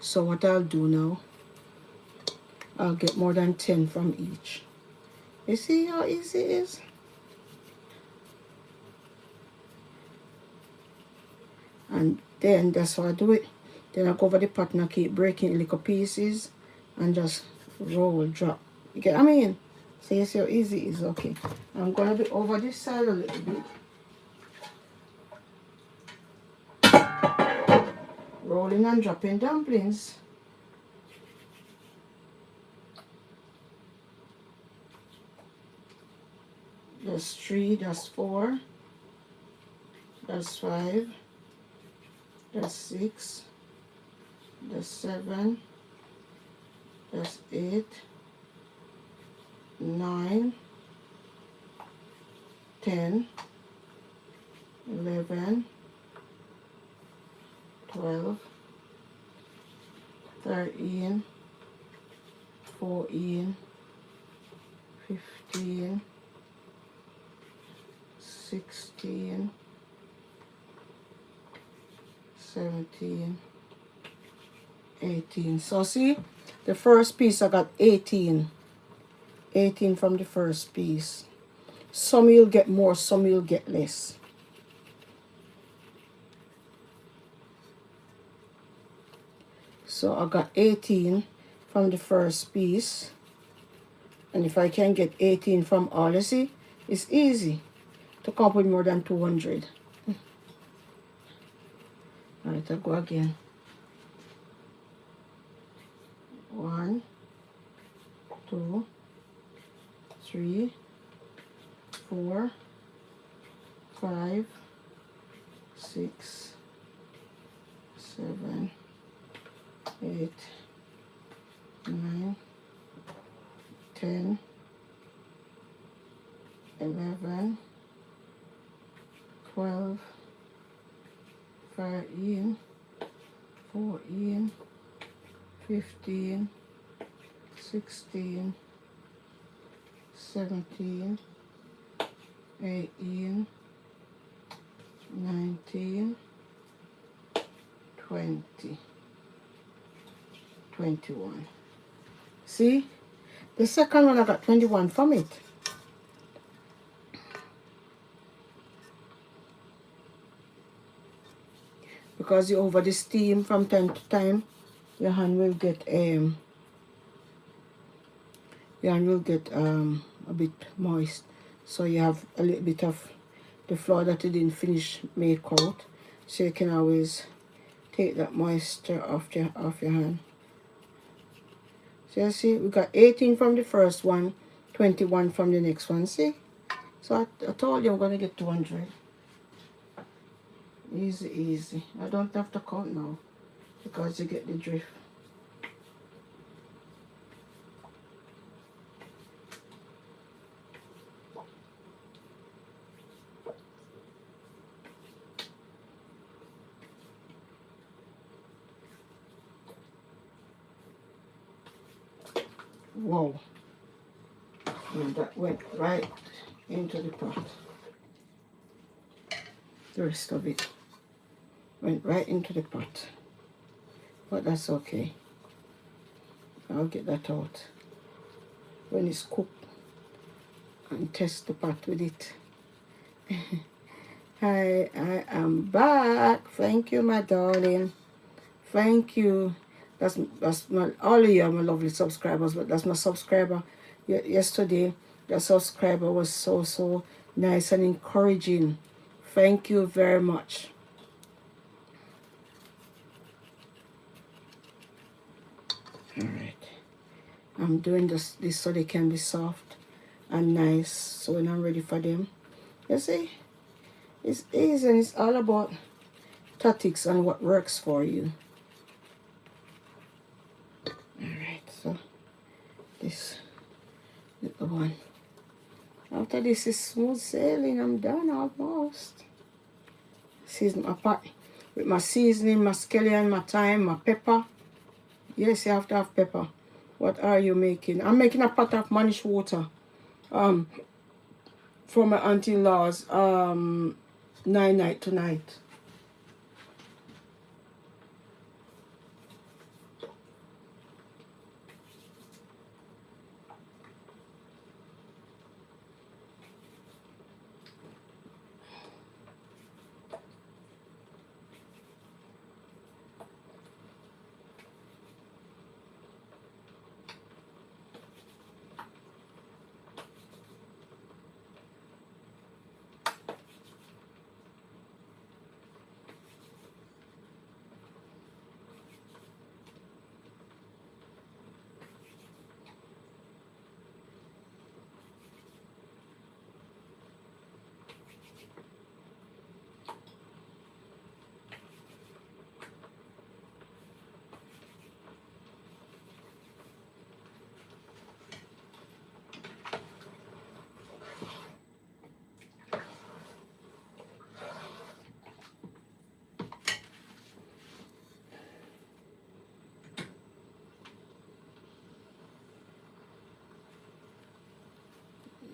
So what I'll do now, I'll get more than 10 from each. You see how easy it is? And then that's how I do it. Then I go over the pot and I keep breaking little pieces and just roll, drop. You get what I mean? So you see how easy it is? Okay. I'm gonna be over this side a little bit. Rolling and dropping dumplings. That's 3, that's 4, that's 5, that's 6, that's 7, that's 8, 9, 10, 11, 12, 13, 14, 15, 16, 17, 18. So see, the first piece I got 18. 18 from the first piece. Some you'll get more, some you'll get less. So I got 18 from the first piece. And if I can get 18 from all, you see, it's easy to come up with more than 200. Alright, I'll go again. 1, 2, 3, 4, 5, 6, 7, 8, 9, 10, 11, 12, 13, 14, 15, 16, 17, 18, 19, 20, 21. See, the second one I got 21 from it. Because you over the steam from time to time, your hand will get a bit moist. So you have a little bit of the flour that you didn't finish make out. So you can always take that moisture off your hand. So you see, we got 18 from the first one, 21 from the next one. See? So I told you I'm going to get 200. Easy, easy. I don't have to count now because you get the drift. Whoa. And that went right into the pot. The rest of it went right into the pot. But that's okay. I'll get that out when it's cooked and test the pot with it. Hi, I am back. Thank you, my darling. Thank you. That's my, all of you are my lovely subscribers, but that's my subscriber. Yesterday, the subscriber was so nice and encouraging. Thank you very much. All right. I'm doing this so they can be soft and nice. So when I'm ready for them, you see, it's easy and it's all about tactics and what works for you. Alright, so this little one. After this is smooth sailing, I'm done almost. Season my pot with my seasoning, my scallion, my thyme, my pepper. Yes, you have to have pepper. What are you making? I'm making a pot of manish water. For my auntie-in-law's 9-night tonight.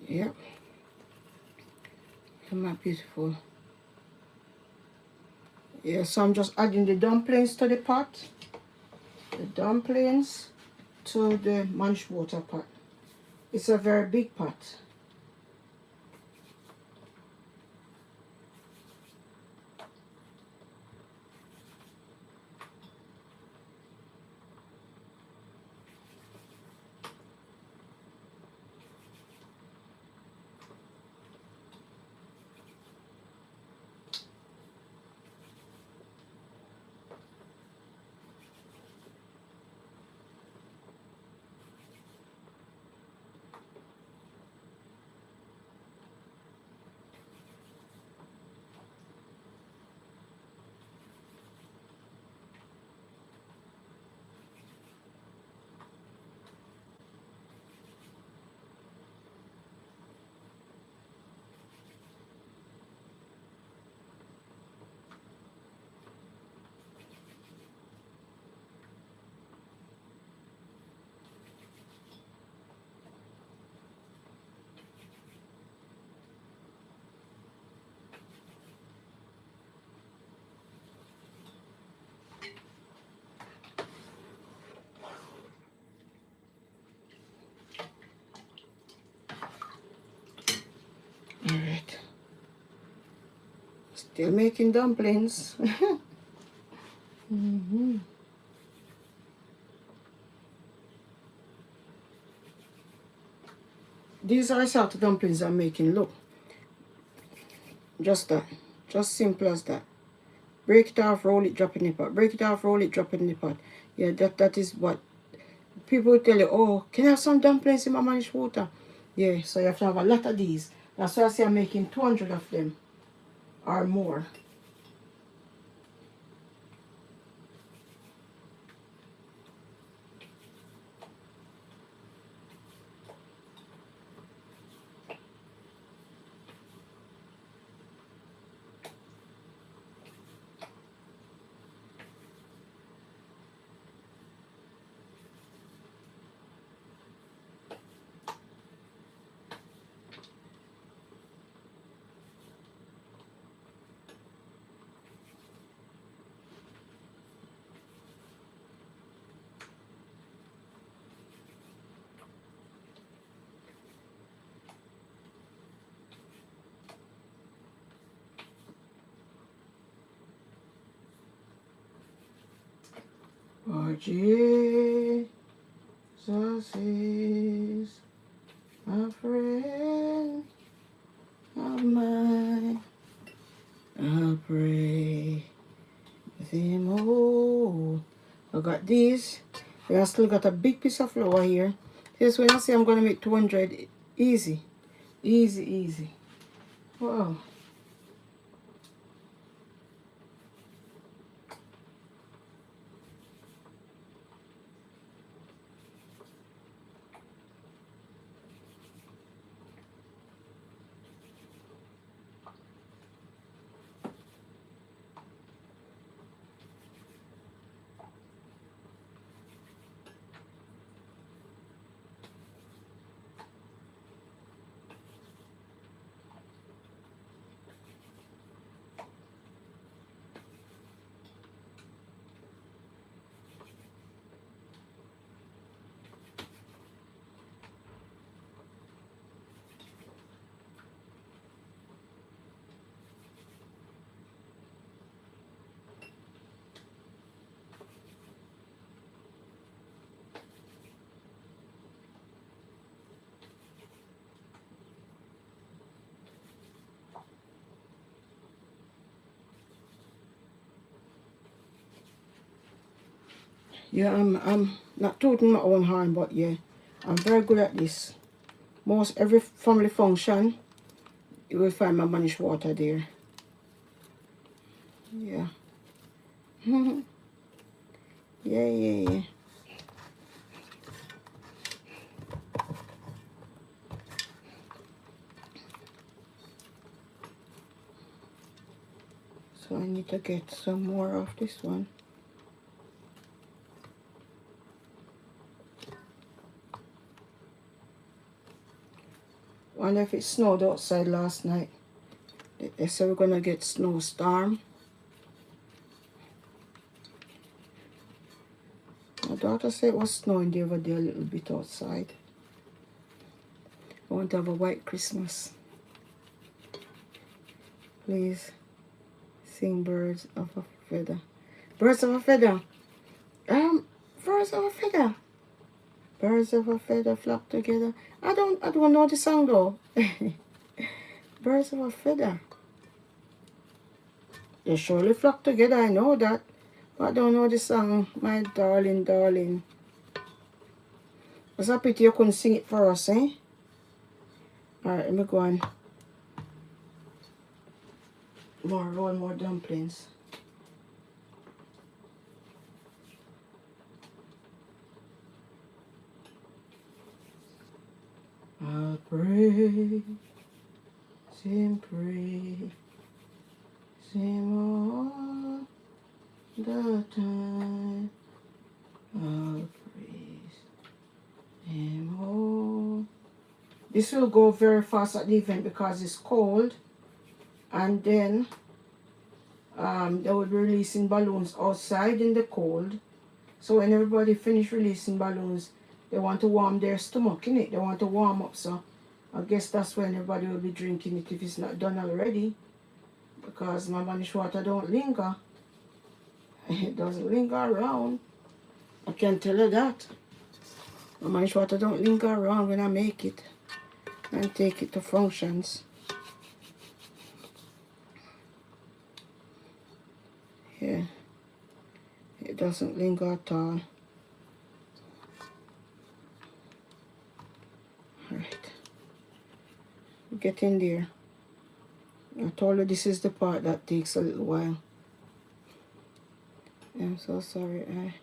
Yep. My beautiful. Yeah, so I'm just adding the dumplings to the pot. The dumplings to the manish water pot. It's a very big pot. Still making dumplings. Mm-hmm. These are sort of dumplings I'm making. Look, just that. Just simple as that. Break it off, roll it, drop it in the pot. Break it off, roll it, drop it in the pot. Yeah, that is what people will tell you. Oh, can I have some dumplings in my managed water? Yeah, so you have to have a lot of these. That's why I say I'm making 200 of them or more. Oh, Jesus is a friend of mine. I'll pray with him. Oh, I got these. I still got a big piece of flour here. This when I say I'm gonna make 200, easy, easy, easy. Wow. Yeah, I'm not tooting my own horn, but yeah, I'm very good at this. Most every family function, you will find my managed water there. Yeah. Yeah, yeah, yeah. So I need to get some more of this one. Wonder if it snowed outside last night. They said we're gonna get snowstorm. My daughter said it was snowing the other day a little bit outside. I want to have a white Christmas. Please sing birds of a feather. Birds of a feather. Birds of a feather. Birds of a feather flock together. I don't know the song though. Birds of a feather. They surely flock together, I know that. But I don't know the song. My darling, darling. It's a pity you couldn't sing it for us, eh? Alright, let me go on. Roll more dumplings. I'll pray, pray, all the time. I'll praise him all. This will go very fast at the event because it's cold, and then they will be releasing balloons outside in the cold. So when everybody finish releasing balloons, they want to warm their stomach, innit? They want to warm up, so I guess that's when everybody will be drinking it if it's not done already. because my manish water don't linger. It doesn't linger around. I can tell you that. My manish water don't linger around when I make it and take it to functions. Yeah, it doesn't linger at all. Alright, get in there. I told you this is the part that takes a little while. I'm so sorry, I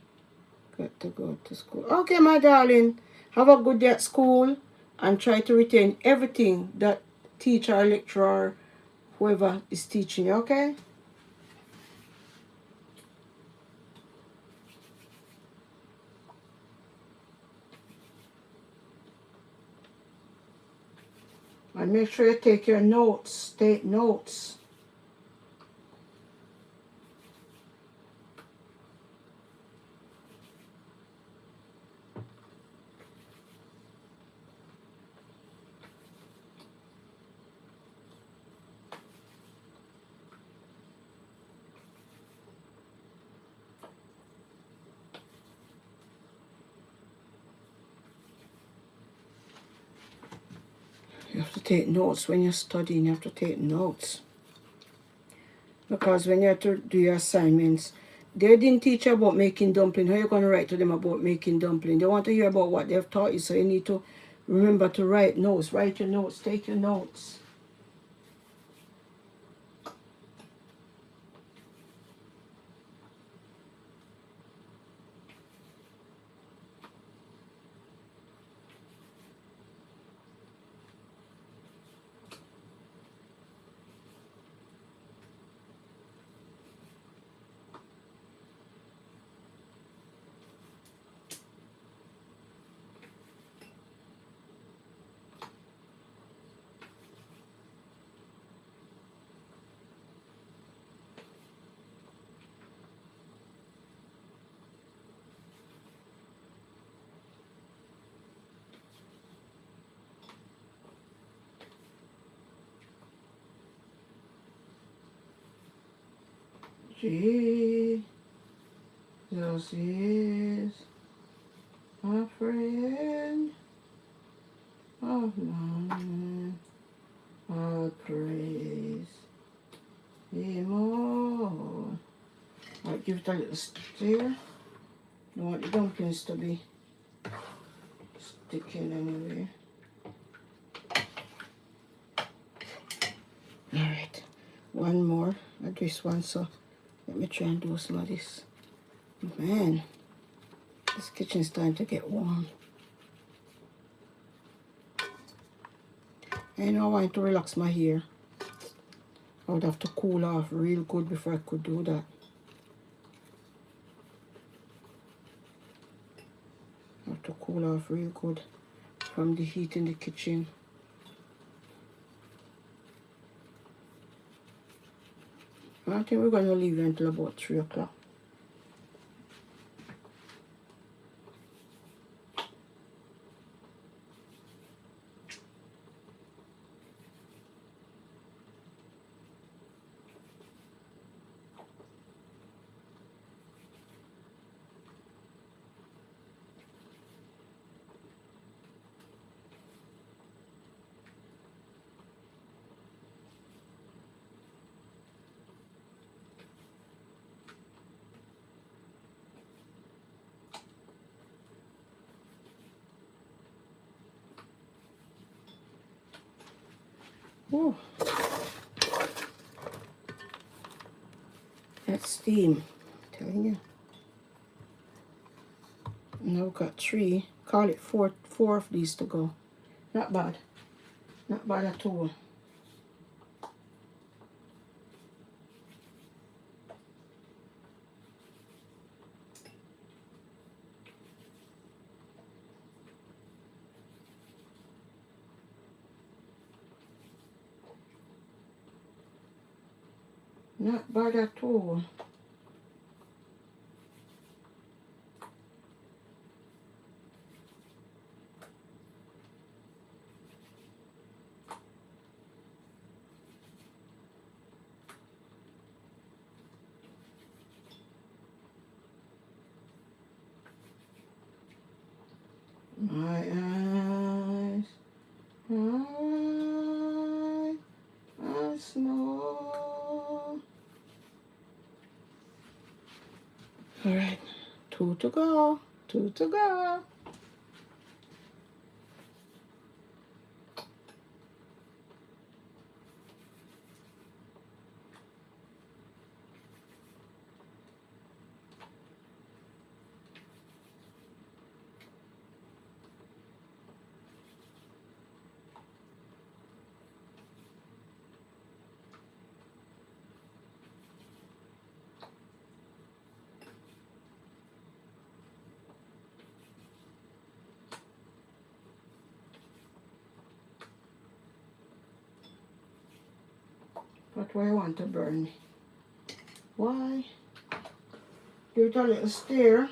got to go to school. Okay, my darling, have a good day at school and try to retain everything that teacher or lecturer, whoever is teaching you, okay? And make sure you take your notes, take notes. You have to take notes when you're studying, you have to take notes. Because when you have to do your assignments, they didn't teach you about making dumpling. How are you going to write to them about making dumpling? They want to hear about what they've taught you, so you need to remember to write notes. Write your notes, take your notes. Jesus is a friend of mine. I'll praise him all. I'll give it a little stir. Don't want the dumplings to be sticking anyway. Alright, one more of this one, so let me try and do some of this. Man, this kitchen's starting to get warm. I know I want to relax my hair. I would have to cool off real good before I could do that. I have to cool off real good from the heat in the kitchen. I think we're going to leave it until about 3 o'clock. Oh, that's steam, I'm telling you. Now we've got 3, call it 4 of these to go. Not bad, not bad at all. Not bad at all. My eyes, my eyes, small. All right, 2 to go, 2 to go. But why you want to burn me? Why? Give it a little stir.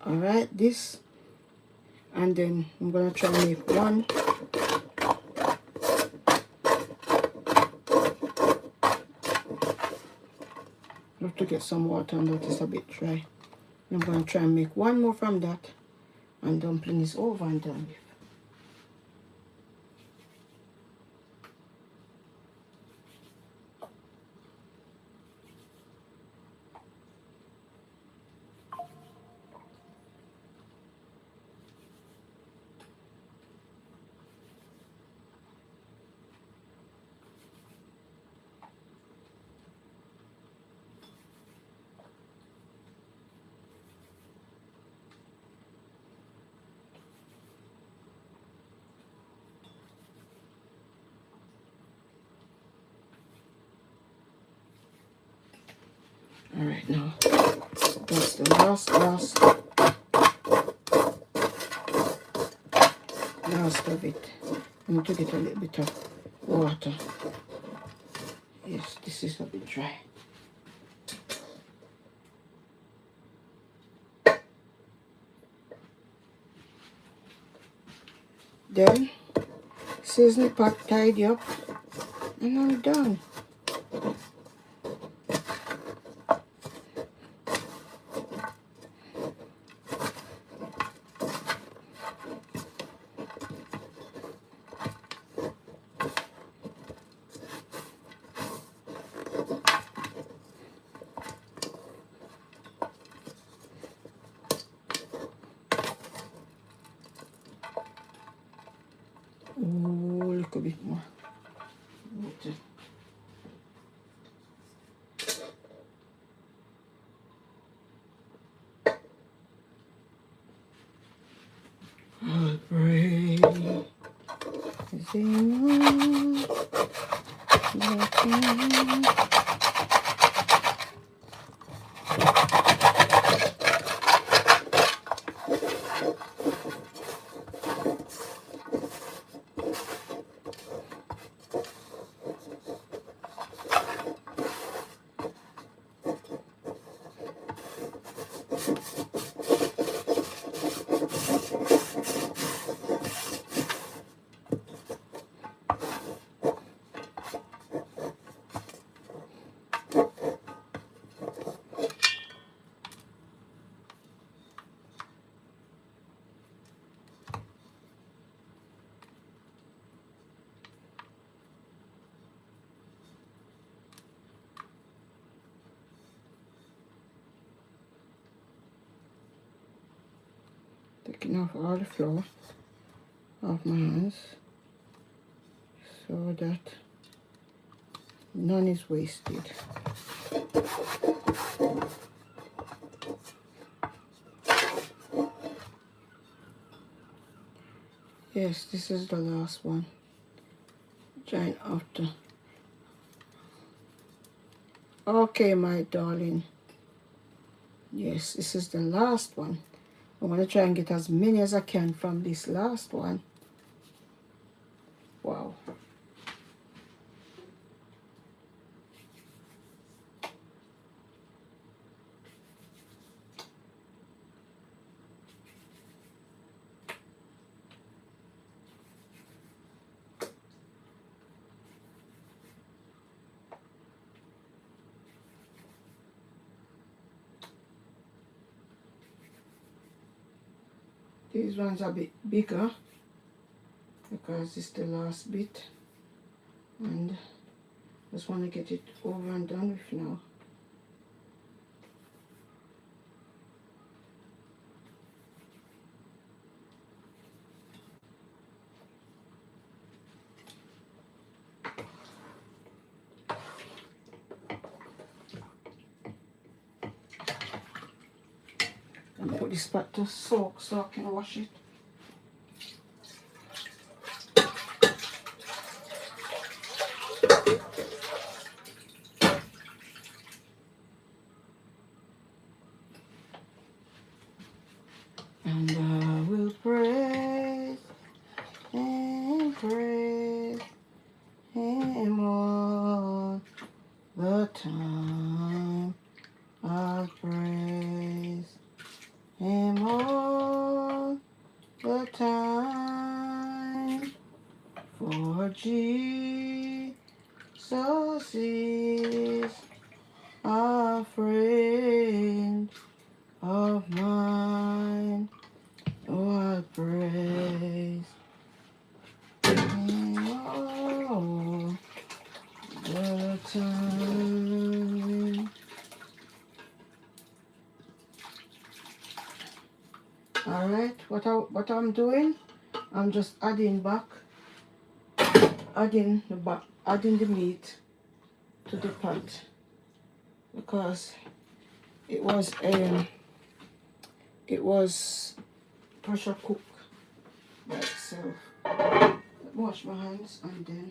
All right, this, and then I'm gonna try and make one. I have to get some water on that, it's a bit dry. I'm gonna try and make one more from that, and dumpling is over and done with. All right, now that's the last of it. I need to get a little bit of water. Yes, this is a bit dry. Then season pot tidy up, and I'm done. Oh, a little bit more water. I'll pray. Taking off all the flour off my hands so that none is wasted. Yes, this is the last one. Join after. Okay, my darling. Yes, this is the last one. I'm going to try and get as many as I can from this last one. Wow. These ones are a bit bigger because it's the last bit, and just want to get it over and done with now. And put this back to soak so I can wash it. And I will praise and praise Him all the time. I praise Him all the time. For Jesus is a friend of mine. Oh, I praise Him all the time. All right, what I'm doing, I'm just adding the meat to the pot because it was pressure cooked by itself. Wash my hands and then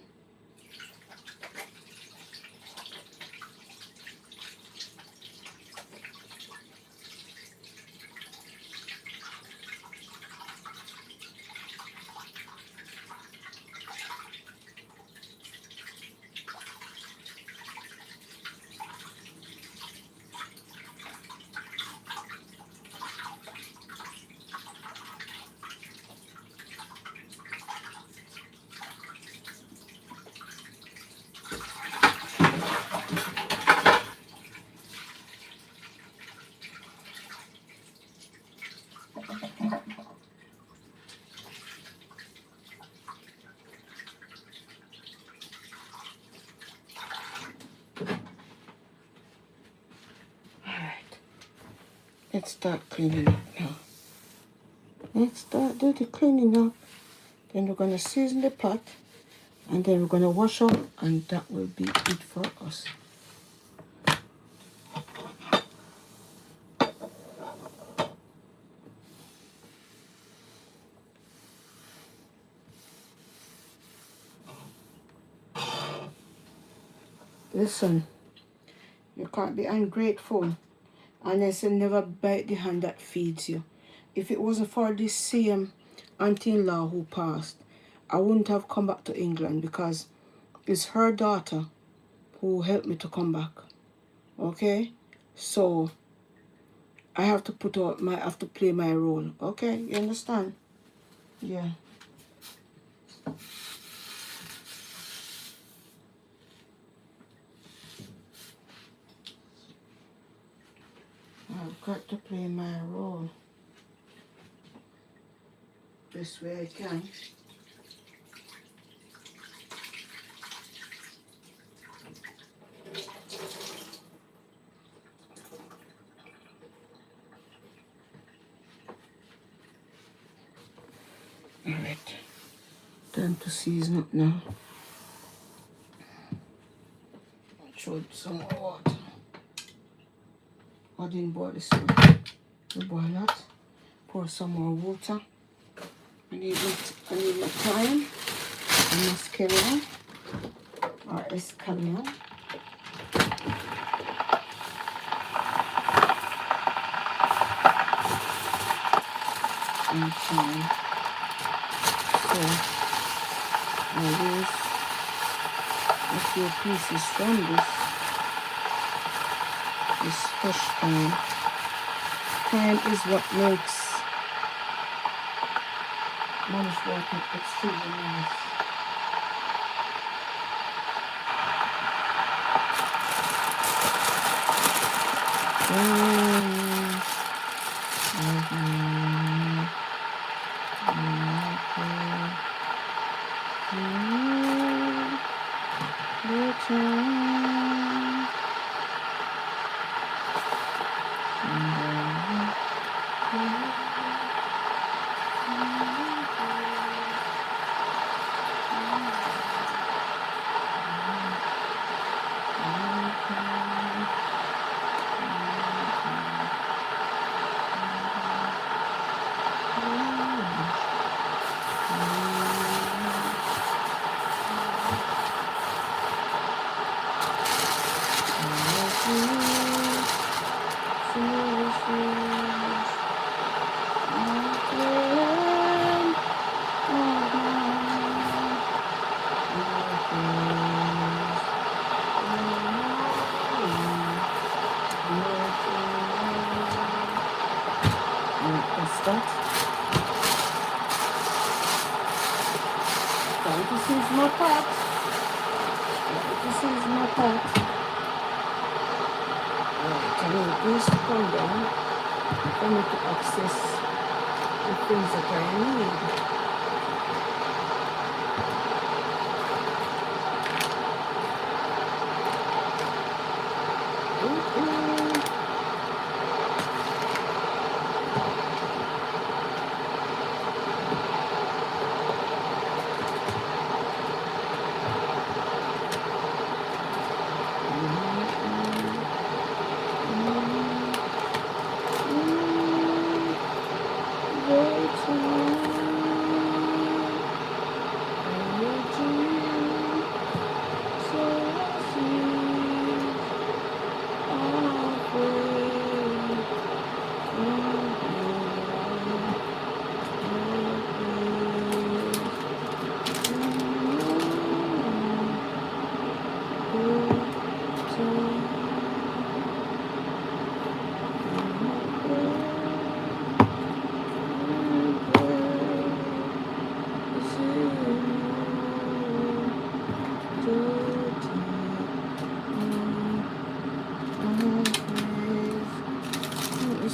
let's start cleaning up now. Let's start do the cleaning up. Then we're gonna season the pot and then we're gonna wash up and that will be it for us. Listen, you can't be ungrateful unless you never bite the hand that feeds you. If it wasn't for this same auntie-in-law who passed, I wouldn't have come back to England because it's her daughter who helped me to come back. Okay? So I have to play my role. Okay? You understand? Yeah. I've got to play my role best way I can. Alright, time to season up now. Throw some more water. I didn't boil this one. We boil that. Pour some more water. I need thyme and muscarion or escallion. And thyme. So I use a few pieces from this fresh thyme. Thyme is what makes Mommy's water extremely nice. that. Time to seize my pot. Time to seize my pot. Alright, I need this to come down for me to access the things that I need.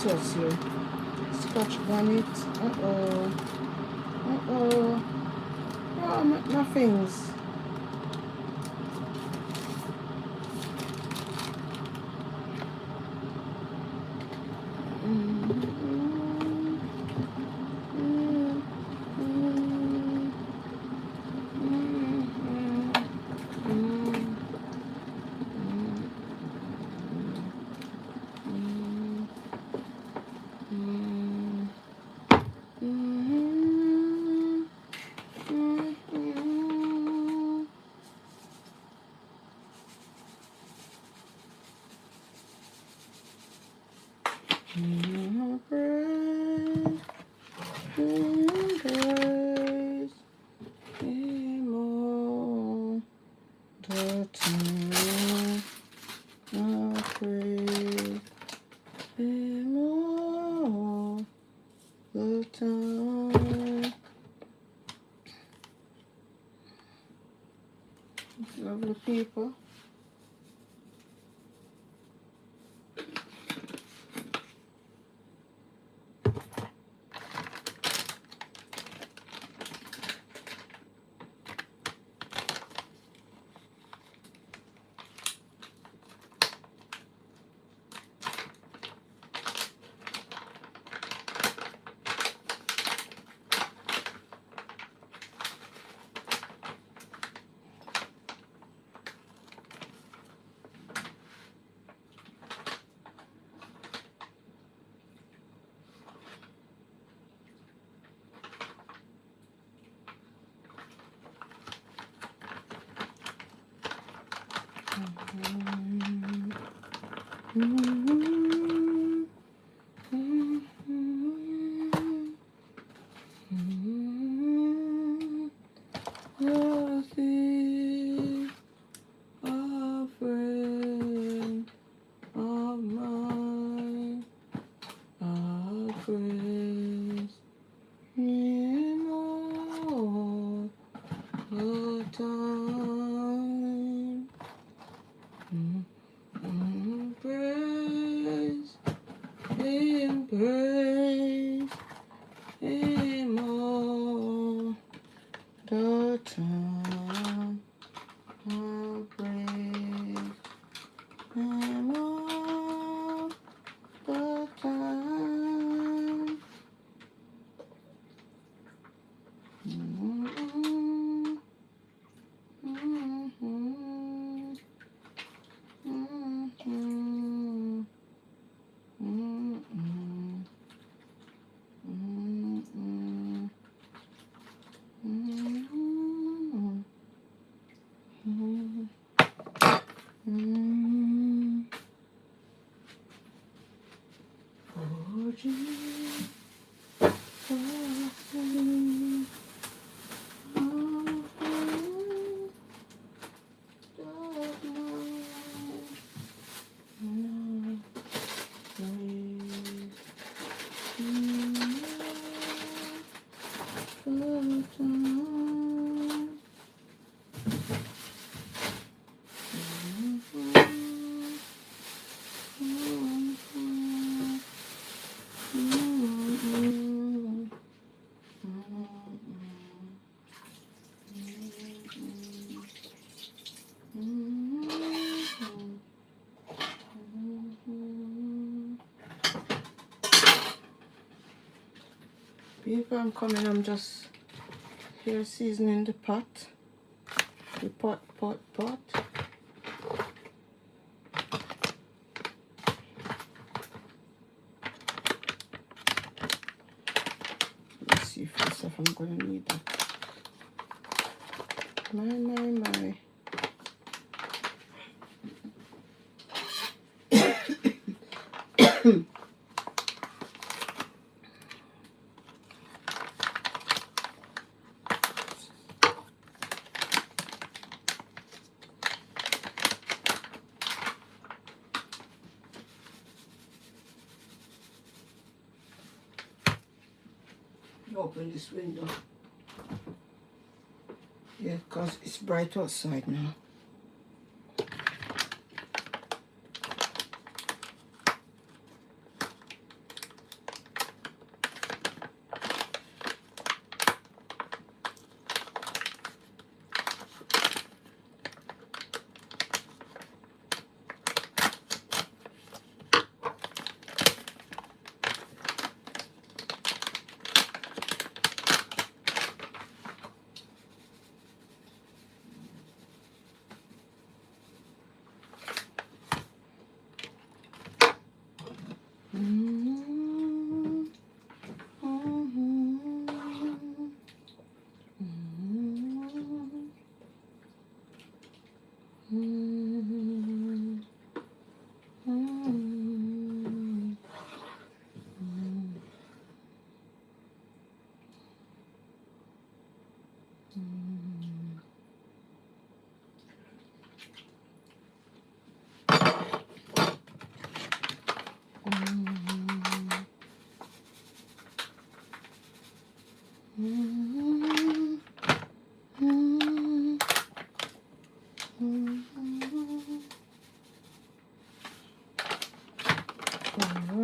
What's here? Scotch bonnet. Uh-oh. Uh-oh. Oh, nothings. Lovely people. People, I'm coming. I'm just here seasoning the pot. The pot. Let's see first if I'm gonna need that. My. Open this window. Yeah, because it's bright outside now.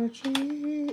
Okay.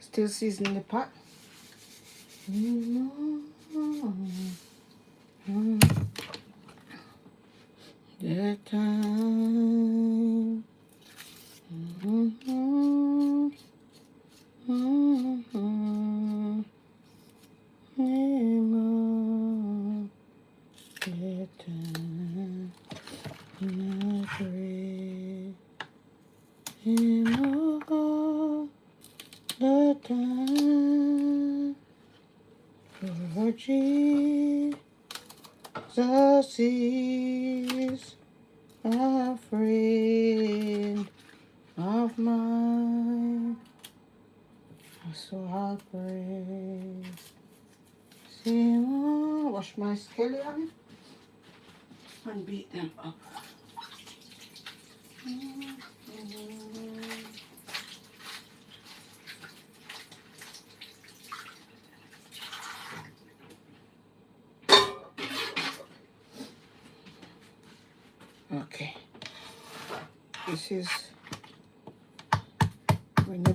Still seasoning the pot. The time. The time for Jesus is a friend of mine. So I'll praise. See, wash my scallion and beat them up. Okay, this is when you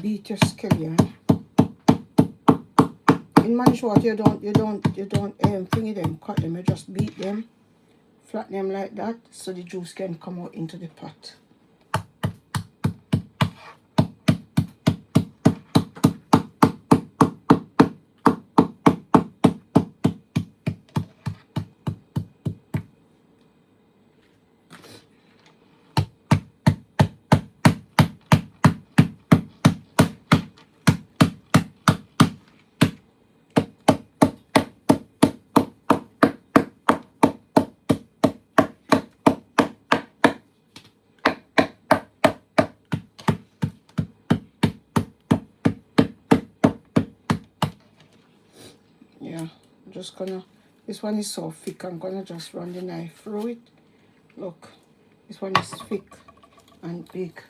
beat your scallion. In manchot, you don't finger them, cut them. You just beat them, flatten them like that, so the juice can come out into the pot. Yeah, I'm just gonna, this one is so thick, I'm gonna just run the knife through it. Look, this one is thick and big.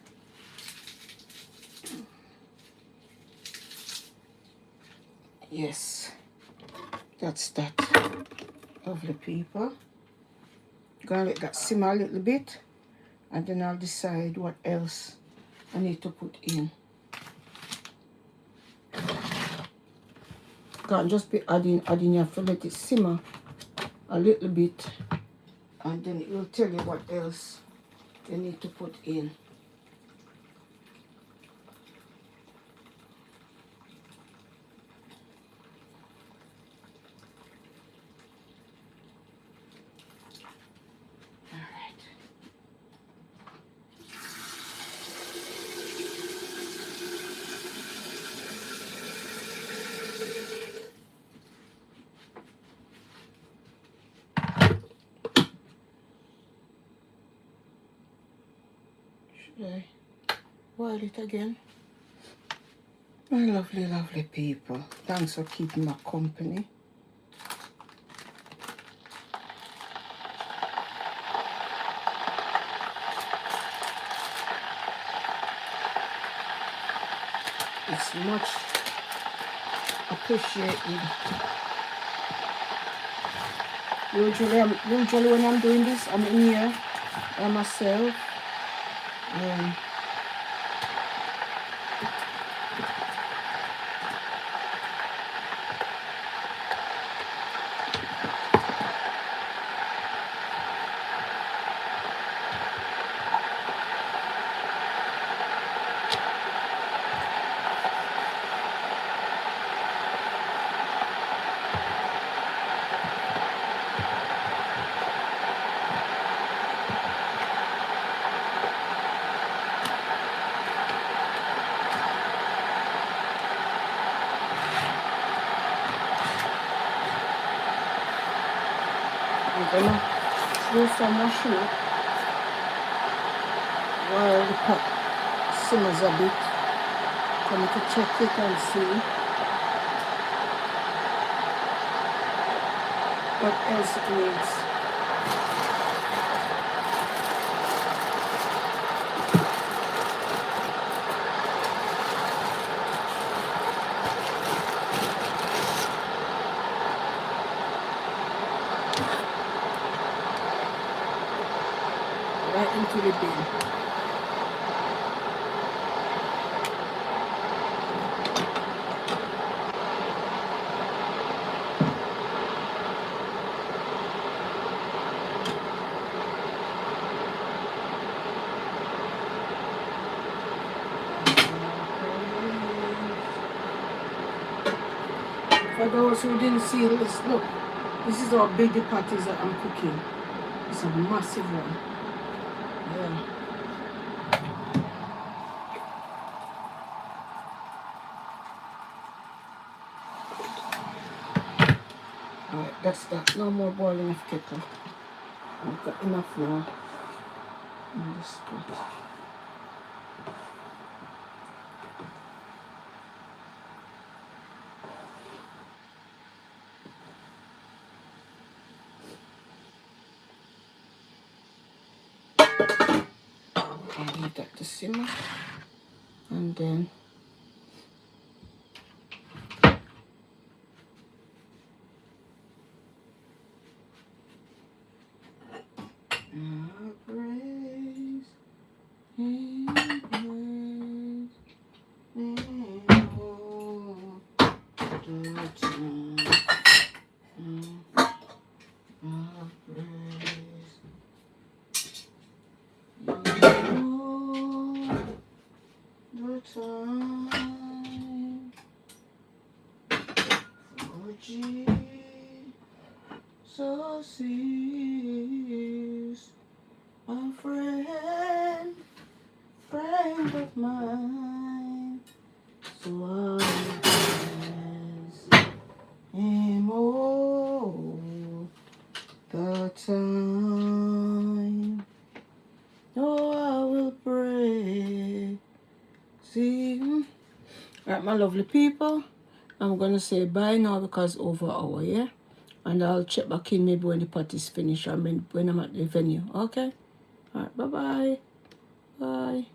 Yes, that's that. Lovely people. Gonna let that simmer a little bit, and then I'll decide what else I need to put in. Can't just be adding, you have to let it simmer a little bit, and then it will tell you what else you need to put in. Should I boil it again? My lovely, lovely people, thanks for keeping my company. It's much appreciated. Usually when I'm doing this, I'm in here by myself. I'm gonna do some washing up while the pot simmers a bit for me to check it and see what else it needs. Right into the bin. For those who didn't see this, look, this is how big the pot is that I'm cooking. It's a massive one. Yeah. Alright, that's that. No more boiling of kettle. I've got enough now. in this spot. I'll leave that to simmer, and then praise, the time for Jesus is a friend of mine. So I praise him all the time. Oh, I will praise him. Alright, my lovely people, I'm gonna say bye now because over an hour, yeah? And I'll check back in maybe when the pot is finished or when I'm at the venue, okay? Alright, bye-bye. Bye.